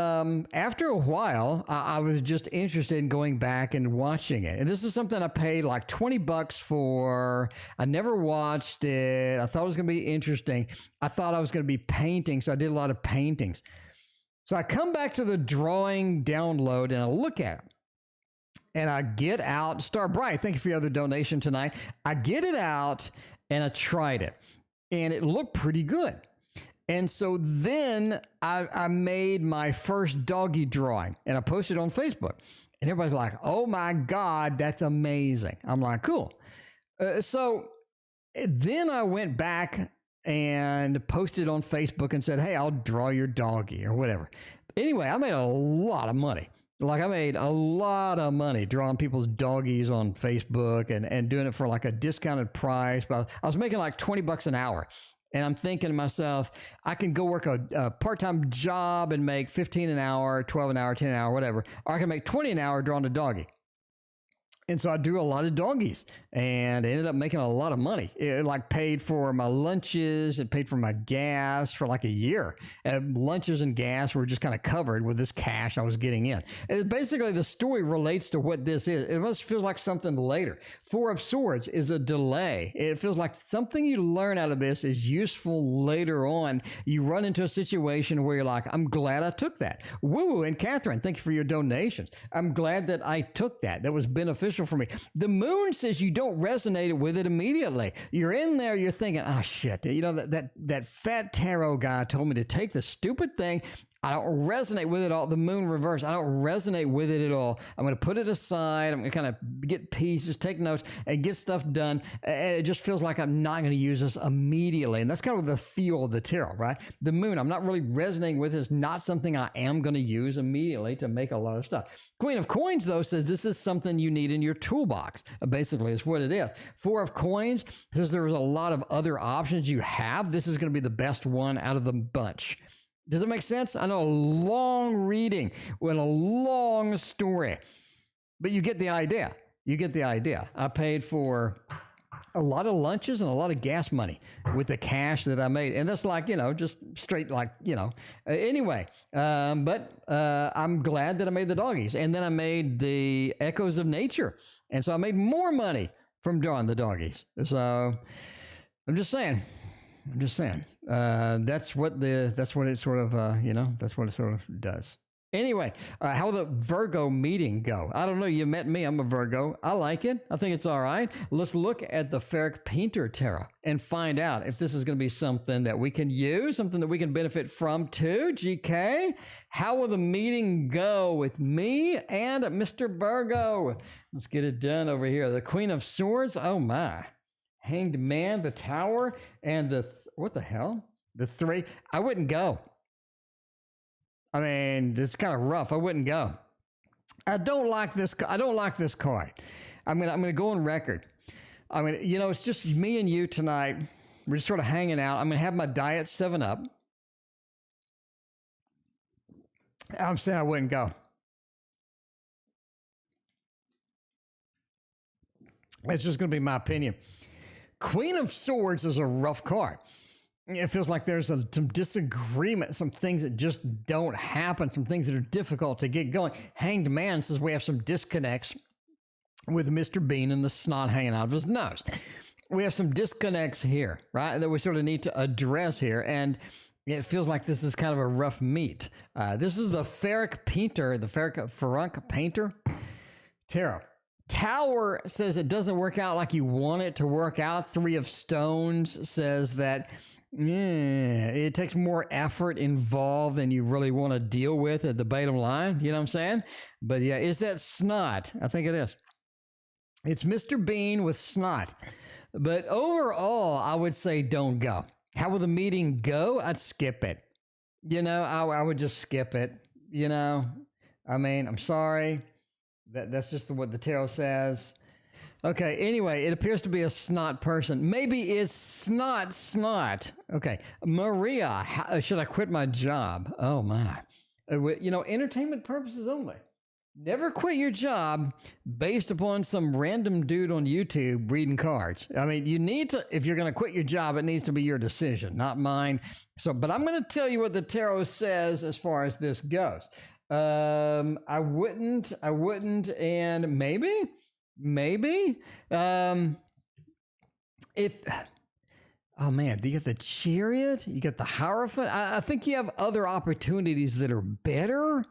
after a while, I was just interested in going back and watching it. And this is something I paid like $20 for. I never watched it. I thought it was going to be interesting. I thought I was going to be painting, so I did a lot of paintings. So I come back to the drawing download and I look at it. And I get out, Star Bright, thank you for your other donation tonight. I get it out and I tried it. And it looked pretty good. And so then I made my first doggy drawing and I posted it on Facebook. And everybody's like, oh my God, that's amazing. I'm like, cool. So then I went back and posted on Facebook and said, hey, I'll draw your doggy or whatever. Anyway, I made a lot of money. I made a lot of money drawing people's doggies on Facebook and doing it for like a discounted price. But I was making like $20 an hour. And I'm thinking to myself, I can go work a part-time job and make 15 an hour, 12 an hour, 10 an hour, whatever. Or I can make 20 an hour drawing a doggy. And so I do a lot of doggies and ended up making a lot of money. It like paid for my lunches. It paid for my gas for like a year. Lunches and gas were just kind of covered with this cash I was getting in. And basically, the story relates to what this is. It must feel like something later. Four of Swords is a delay. It feels like something you learn out of this is useful later on. You run into a situation where you're like, I'm glad I took that. Woo! And Catherine, thank you for your donations. I'm glad that I took that. That was beneficial for me. The moon says you don't resonate with it immediately. You're in there, you're thinking, oh shit, you know, that fat tarot guy told me to take the stupid thing. I don't resonate with it all. The moon reverse. I don't resonate with it at all. I'm going to put it aside. I'm going to kind of get pieces, take notes, and get stuff done. And it just feels like I'm not going to use this immediately. And that's kind of the feel of the tarot, right? The moon, I'm not really resonating with it. It's not something I am going to use immediately to make a lot of stuff. Queen of Coins, though, says this is something you need in your toolbox, basically is what it is. Four of Coins says there's a lot of other options you have. This is going to be the best one out of the bunch. Does it make sense? I know a long reading with a long story, but you get the idea. You get the idea. I paid for a lot of lunches and a lot of gas money with the cash that I made. And that's like, you know, just straight like, you know, anyway. But I'm glad that I made the doggies. And then I made the Echoes of Nature. And so I made more money from drawing the doggies. So I'm just saying. That's what it sort of, you know, that's what it sort of does. Anyway, how will the Virgo meeting go? I don't know. You met me. I'm a Virgo. I like it. I think it's all right. Let's look at the Ferric Painter Tarot and find out if this is going to be something that we can use, something that we can benefit from too. GK, how will the meeting go with me and Mr. Virgo? Let's get it done over here. The Queen of Swords. Oh my. Hanged Man, the Tower, and what the hell? The Three. I wouldn't go. I mean, it's kind of rough. I wouldn't go. I don't like this card. I'm gonna go on record. I mean, you know, it's just me and you tonight. We're just sort of hanging out. I'm gonna have my Diet 7-Up. I'm saying I wouldn't go. It's just gonna be my opinion. Queen of Swords is a rough card. It feels like there's some disagreement, some things that just don't happen, some things that are difficult to get going. Hanged Man says we have some disconnects with Mr. Bean and the snot hanging out of his nose. We have some disconnects here, right, that we sort of need to address here. And it feels like this is kind of a rough meet. This is the Ferric Painter, the Ferric Painter Tarot. Tower says it doesn't work out like you want it to work out. Three of Stones says that it takes more effort involved than you really want to deal with at the bottom line. You know what I'm saying? But yeah, is that snot? I think it is. It's Mr. Bean with snot. But overall, I would say don't go. How will the meeting go? I'd skip it. You know, I would just skip it. You know, I mean, I'm sorry. That's just what the tarot says. Okay, anyway, it appears to be a snot person. Maybe it's snot. Okay, Maria, should I quit my job? Oh, my. You know, entertainment purposes only. Never quit your job based upon some random dude on YouTube reading cards. I mean, you need to, if you're going to quit your job, it needs to be your decision, not mine. So, but I'm going to tell you what the tarot says as far as this goes. I wouldn't, and maybe, oh man, you get the Chariot, you get the Hierophant. I think you have other opportunities that are better,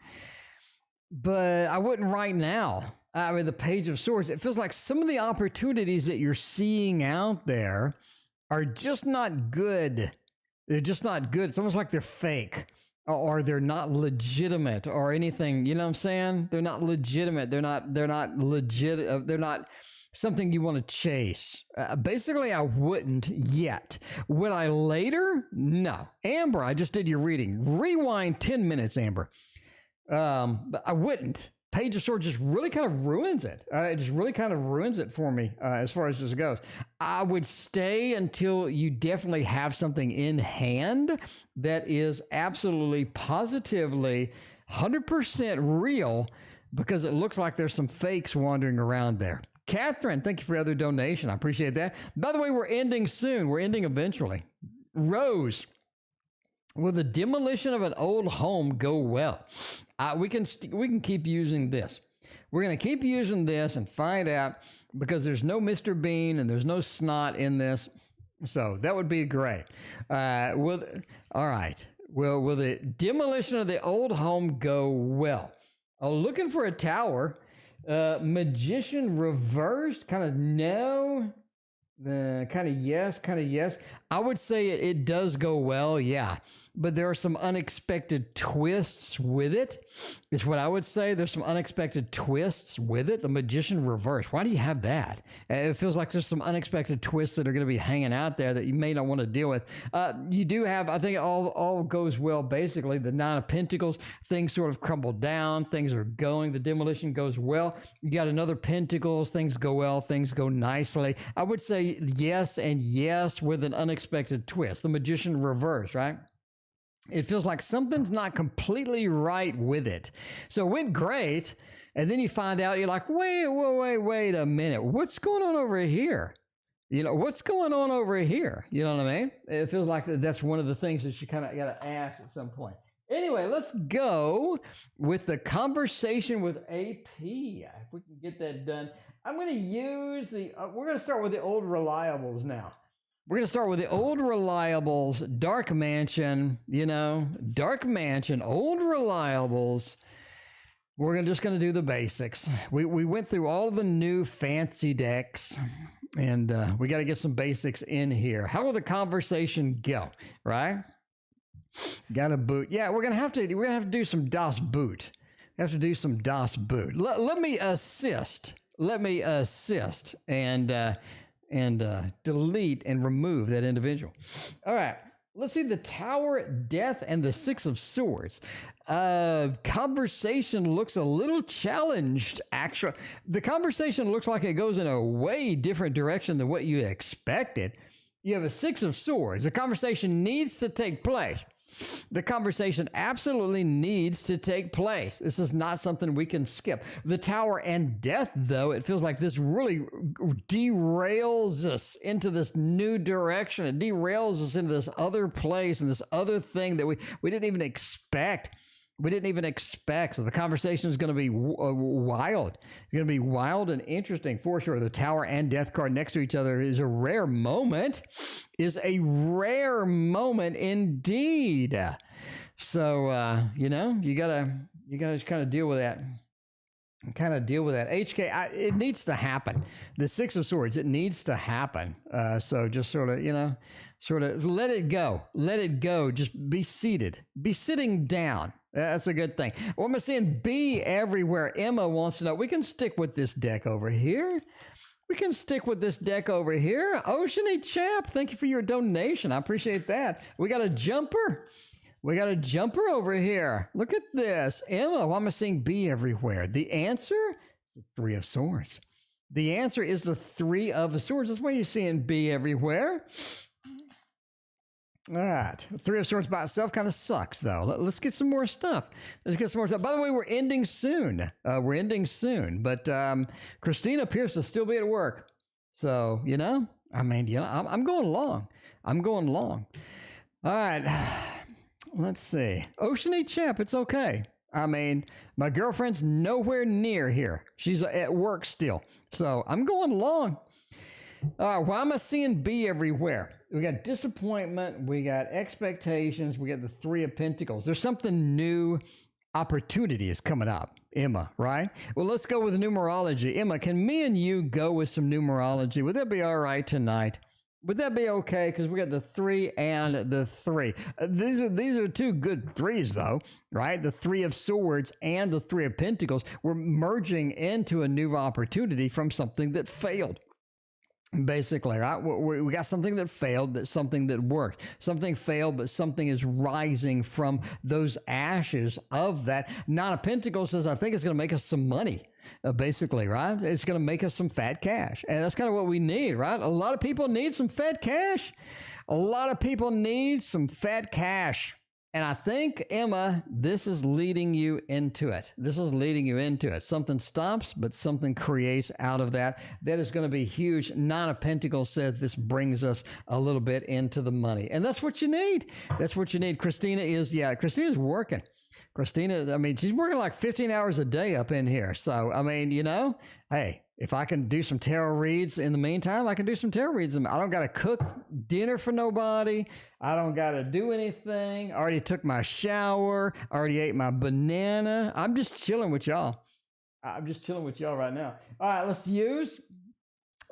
but I wouldn't right now. I mean, the Page of Swords, it feels like some of the opportunities that you're seeing out there are just not good. They're just not good. It's almost like they're fake. Or they're not legitimate or anything. You know what I'm saying? They're not legitimate. They're not legit. They're not something you want to chase. Basically, I wouldn't yet. Would I later? No. Amber, I just did your reading. Rewind 10 minutes, Amber. But I wouldn't. Page of Swords just really kind of ruins it. It just really kind of ruins it for me as far as this goes. I would stay until you definitely have something in hand that is absolutely, positively, 100% real because it looks like there's some fakes wandering around there. Catherine, thank you for your other donation. I appreciate that. By the way, we're ending soon. We're ending eventually. Rose, will the demolition of an old home go well? We can keep using this. We're going to keep using this and find out, because there's no Mr. Bean and there's no snot in this. So that would be great. All right. Will the demolition of the old home go well? Looking for a tower. Magician reversed, kind of no. Kind of yes. I would say it does go well, yeah. But there are some unexpected twists with it, is what I would say. There's some unexpected twists with it. The Magician reverse. Why do you have that? It feels like there's some unexpected twists that are going to be hanging out there that you may not want to deal with. You do have, I think all goes well, basically. The Nine of Pentacles, things sort of crumble down. Things are going. The demolition goes well. You got another Pentacles. Things go well. Things go nicely. I would say yes and yes with an unexpected twist. The Magician reverse, right? It feels like something's not completely right with it. So it went great, and then you find out, you're like, wait a minute. What's going on over here? What's going on over here? You know what I mean? It feels like that's one of the things that you kind of got to ask at some point. Anyway, let's go with the conversation with AP. If we can get that done. I'm going to use we're going to start with the old reliables now. We're going to start with the old reliables, Dark Mansion, Dark Mansion, old reliables. We're just going to do the basics. We went through all the new fancy decks, and we got to get some basics in here. How will the conversation go, right? Got to boot. Yeah, we're going to have to do some Das Boot. Have to do some Das Boot. Let me assist. And delete and remove that individual. All right, let's see the Tower, Death, and the Six of Swords. Conversation looks a little challenged, actually. The conversation looks like it goes in a way different direction than what you expected. You have a Six of Swords. The conversation needs to take place. The conversation absolutely needs to take place. This is not something we can skip. The Tower and Death, though, it feels like this really derails us into this new direction. It derails us into this other place and this other thing that we didn't even expect. So the conversation is going to be wild. It's going to be wild and interesting for sure. The Tower and Death card next to each other is a rare moment. Indeed. So, you gotta just kind of deal with that. HK, it needs to happen. The Six of Swords, it needs to happen. So just sort of let it go. Just be seated. Be sitting down. That's a good thing. Well, I'm seeing B everywhere. Emma wants to know, we can stick with this deck over here. Oceany Chap, thank you for your donation. I appreciate that. We got a jumper. Over here. Look at this. Emma, why am I seeing B everywhere? The answer is the Three of Swords. That's why you're seeing B everywhere. All right. Three of Swords by itself kind of sucks, though. Let's get some more stuff. By the way, we're ending soon. But Christina appears to still be at work. So, I'm going long. All right. Let's see. Oceany Champ, it's okay. My girlfriend's nowhere near here. She's at work still. So I'm going long. Why am I seeing B everywhere? We got disappointment, we got expectations, we got the Three of Pentacles. There's something new. Opportunity is coming up, Emma, right? Well, let's go with numerology. Emma, can me and you go with some numerology? Would that be all right tonight? Would that be okay? Because we got the 3 and the 3. These are two good threes, though, right? The Three of Swords and the Three of Pentacles. We're merging into a new opportunity from something that failed. Basically, right? We got something that failed, that's something that worked. Something failed, but something is rising from those ashes of that. Nine of Pentacles says, I think it's going to make us some money, basically, right? It's going to make us some fat cash. And that's kind of what we need, right? A lot of people need some fat cash. And I think, Emma, this is leading you into it. This is leading you into it. Something stops, but something creates out of that. That is going to be huge. Nine of Pentacles says this brings us a little bit into the money. And that's what you need. That's what you need. Christina's working. Christina, I mean, she's working like 15 hours a day up in here. So, I mean, you know, hey, if I can do some tarot reads in the meantime, I can do some tarot reads. I don't got to cook dinner for nobody. I don't got to do anything. I already took my shower. I already ate my banana. I'm just chilling with y'all. I'm just chilling with y'all right now. All right, let's use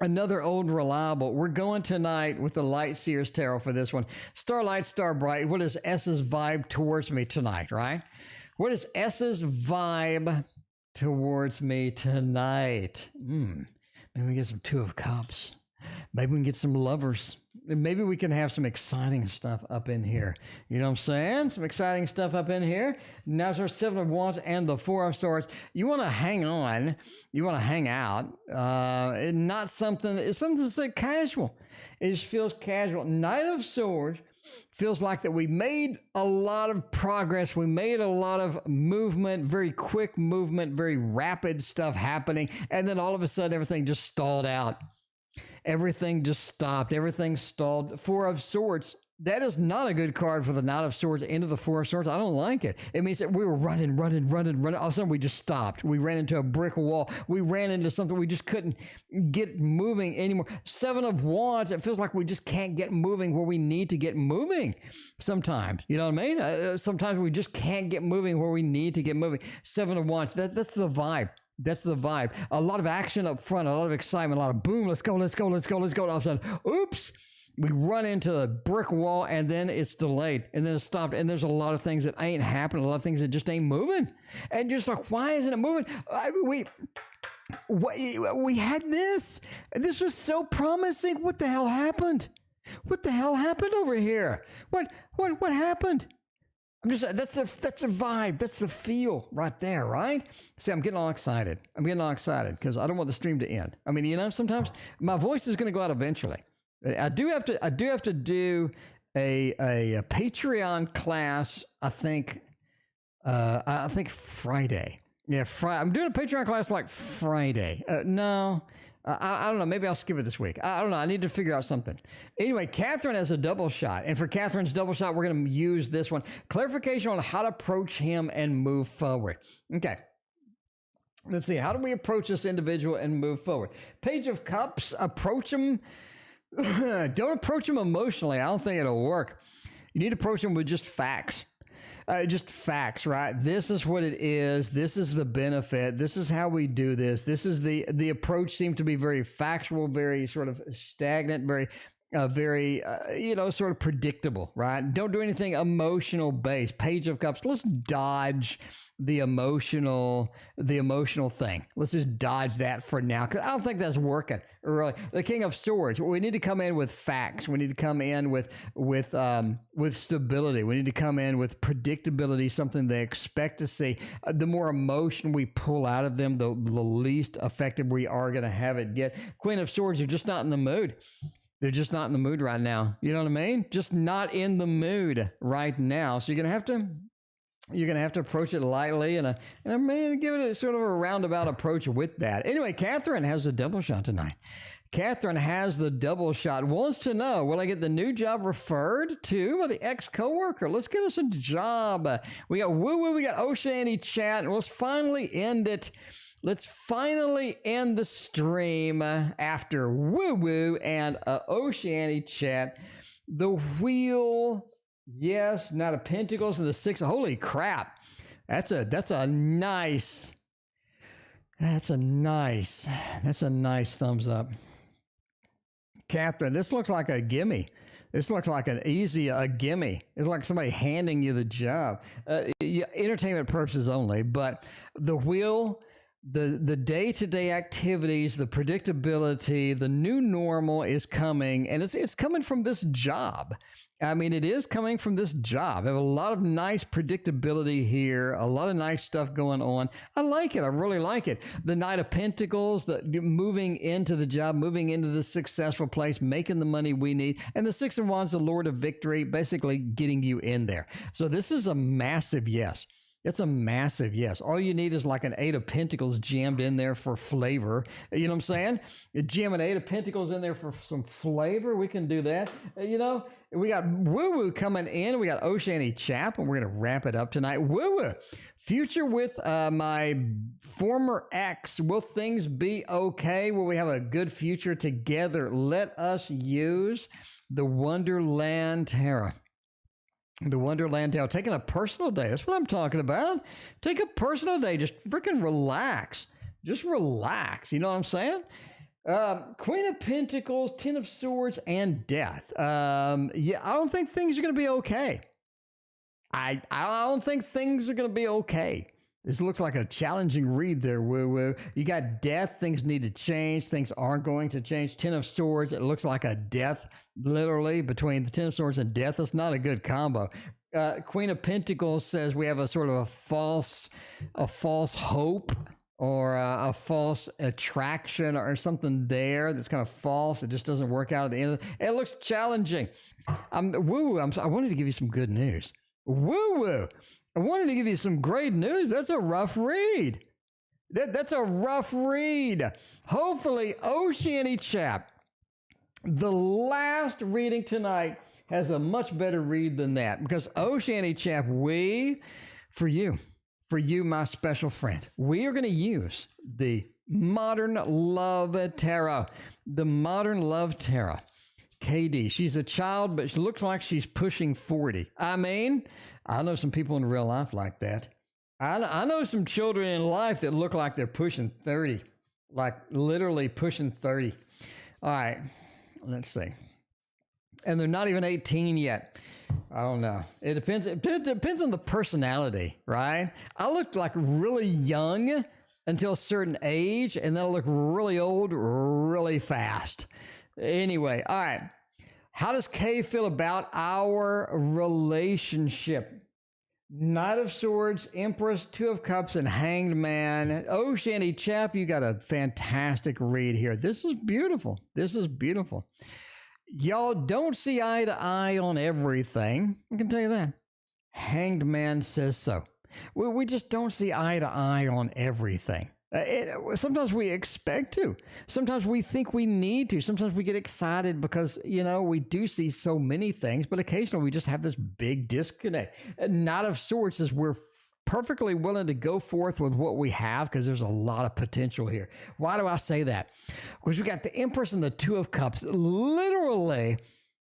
another old reliable. We're going tonight with the Light Seers Tarot for this one. Starlight, Star Bright. What is S's vibe towards me tonight, right? What is S's vibe towards me tonight? Maybe we get some Two of Cups. Maybe we can get some Lovers. Maybe we can have some exciting stuff up in here. You know what I'm saying? Some exciting stuff up in here. Now it's our Seven of Wands and the Four of Swords. You want to hang on. You want to hang out. Not something. It's something that's like casual. It just feels casual. Knight of Swords feels like that we made a lot of progress. We made a lot of movement, very quick movement, very rapid stuff happening. And then all of a sudden, everything just stalled out. Everything just stopped. Everything stalled. Four of Swords. That is not a good card for the Knight of Swords into the Four of Swords. I don't like it. It means that we were running. All of a sudden, we just stopped. We ran into a brick wall. We ran into something we just couldn't get moving anymore. Seven of Wands. It feels like we just can't get moving where we need to get moving sometimes. You know what I mean? Sometimes we just can't get moving where we need to get moving. Seven of Wands. That's the vibe. That's the vibe. A lot of action up front, a lot of excitement, a lot of boom, let's go. And all of a sudden, oops, we run into a brick wall and then it's delayed and then it's stopped. And there's a lot of things that ain't happening, a lot of things that just ain't moving. And just like, why isn't it moving? We had this. This was so promising. What the hell happened? What the hell happened over here? What happened? I'm just, that's the vibe. That's the feel right there, right? See, I'm getting all excited. Because I don't want the stream to end. I mean, you know, sometimes my voice is going to go out eventually. I do have to do a Patreon class. I think Friday. Yeah, I'm doing a Patreon class like Friday. No. I don't know. Maybe I'll skip it this week. I don't know. I need to figure out something. Anyway, Catherine has a double shot. And for Catherine's double shot, we're going to use this one. Clarification on how to approach him and move forward. Okay. Let's see. How do we approach this individual and move forward? Page of Cups. Approach him. Don't approach him emotionally. I don't think it'll work. You need to approach him with just facts. Just facts, right? This is what it is. This is the benefit. This is how we do this. This is the approach seemed to be very factual, very sort of stagnant, very sort of predictable, right? Don't do anything emotional based. Page of Cups. Let's dodge the emotional thing. Let's just dodge that for now, because I don't think that's working really. The King of Swords. We need to come in with facts. We need to come in with stability. We need to come in with predictability, something they expect to see. The more emotion we pull out of them, the least effective we are going to have it get. Queen of Swords, you're just not in the mood. They're just not in the mood right now. You know what I mean? Just not in the mood right now. So you're gonna have to approach it lightly and I'm gonna give it a sort of a roundabout approach with that. Anyway, Catherine has a double shot tonight. Catherine has the double shot. Wants to know, will I get the new job referred to by the ex-coworker? Let's get us a job. We got woo-woo, we got Oceanic Chat, and let's finally end it. Let's finally end the stream after woo-woo and Oceanic Chat. The Wheel, yes, Knight of Pentacles and the Six. Holy crap. That's a nice thumbs up. Catherine, this looks like a gimme. This looks like an easy gimme. It's like somebody handing you the job. Entertainment purposes only, but the Wheel, The day-to-day activities, the predictability, the new normal is coming, and it's coming from this job. I mean, it is coming from this job. I have a lot of nice predictability here, a lot of nice stuff going on. I like it. I really like it. The Knight of Pentacles, the moving into the job, moving into the successful place, making the money we need. And the Six of Wands, the Lord of Victory, basically getting you in there. So this is a massive yes. It's a massive yes. All you need is like an Eight of Pentacles jammed in there for flavor. You know what I'm saying? You jam an Eight of Pentacles in there for some flavor. We can do that. You know, we got woo-woo coming in. We got Oceanic Chap, and we're going to wrap it up tonight. Woo-woo. Future with my former ex. Will things be okay? Will we have a good future together? Let us use the Wonderland Tarot. The Wonderland Tarot, taking a personal day. That's what I'm talking about. Take a personal day. Just freaking relax. Just relax. You know what I'm saying? Queen of Pentacles, Ten of Swords, and Death. Yeah, I don't think things are going to be okay. I don't think things are going to be okay. This looks like a challenging read there, woo-woo. You got Death. Things need to change. Things aren't going to change. Ten of Swords. It looks like a death, literally, between the Ten of Swords and Death. That's not a good combo. Queen of Pentacles says we have a sort of a false hope or a false attraction or something there that's kind of false. It just doesn't work out at the end of it. It looks challenging. Woo-woo. I wanted to give you some good news. Woo-woo. I wanted to give you some great news. That's a rough read. That's a rough read. Hopefully, Oceanic Chap, the last reading tonight, has a much better read than that. Because Oceanic Chap, for you, my special friend, we are going to use the Modern Love Tarot. The Modern Love Tarot. KD, she's a child, but she looks like she's pushing 40. I mean, I know some people in real life like that. I know some children in life that look like they're pushing 30, like literally pushing 30. All right, let's see. And they're not even 18 yet. I don't know. It depends. It depends on the personality, right? I looked like really young until a certain age, and then I look really old really fast. Anyway, all right. How does Kay feel about our relationship? Knight of Swords, Empress, Two of Cups, and Hanged Man. Oceanic Chap, you got a fantastic read here. This is beautiful. This is beautiful. Y'all don't see eye to eye on everything. I can tell you that. Hanged Man says so. We just don't see eye to eye on everything. Sometimes we expect to. Sometimes we think we need to. Sometimes we get excited because, you know, we do see so many things, but occasionally we just have this big disconnect. Knight of Swords is we're perfectly willing to go forth with what we have because there's a lot of potential here. Why do I say that? Because we got the Empress and the Two of Cups, literally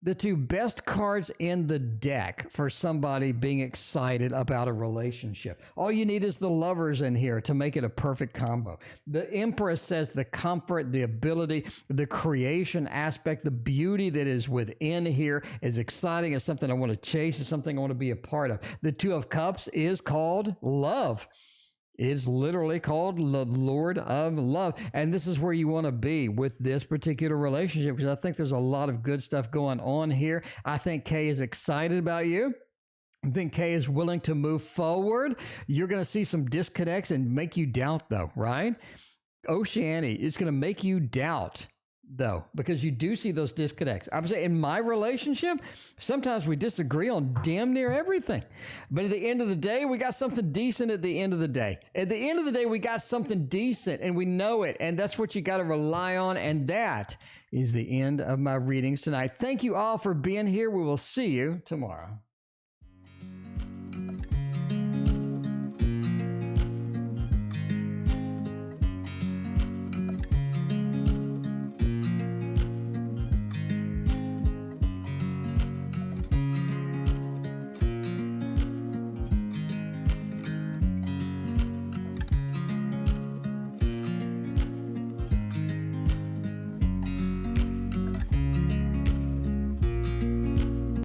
the two best cards in the deck for somebody being excited about a relationship. All you need is the Lovers in here to make it a perfect combo. The Empress says the comfort, the ability, the creation aspect, the beauty that is within here is exciting. It's something I want to chase. It's something I want to be a part of. The Two of Cups is called love. Is literally called the Lord of Love. And this is where you want to be with this particular relationship because I think there's a lot of good stuff going on here. I think Kay is excited about you. I think Kay is willing to move forward. You're going to see some disconnects and make you doubt, though, right? Oceanic is going to make you doubt, though, because you do see those disconnects. I'm saying in my relationship, sometimes we disagree on damn near everything. But at the end of the day, we got something decent at the end of the day. At the end of the day, we got something decent and we know it. And that's what you got to rely on. And that is the end of my readings tonight. Thank you all for being here. We will see you tomorrow.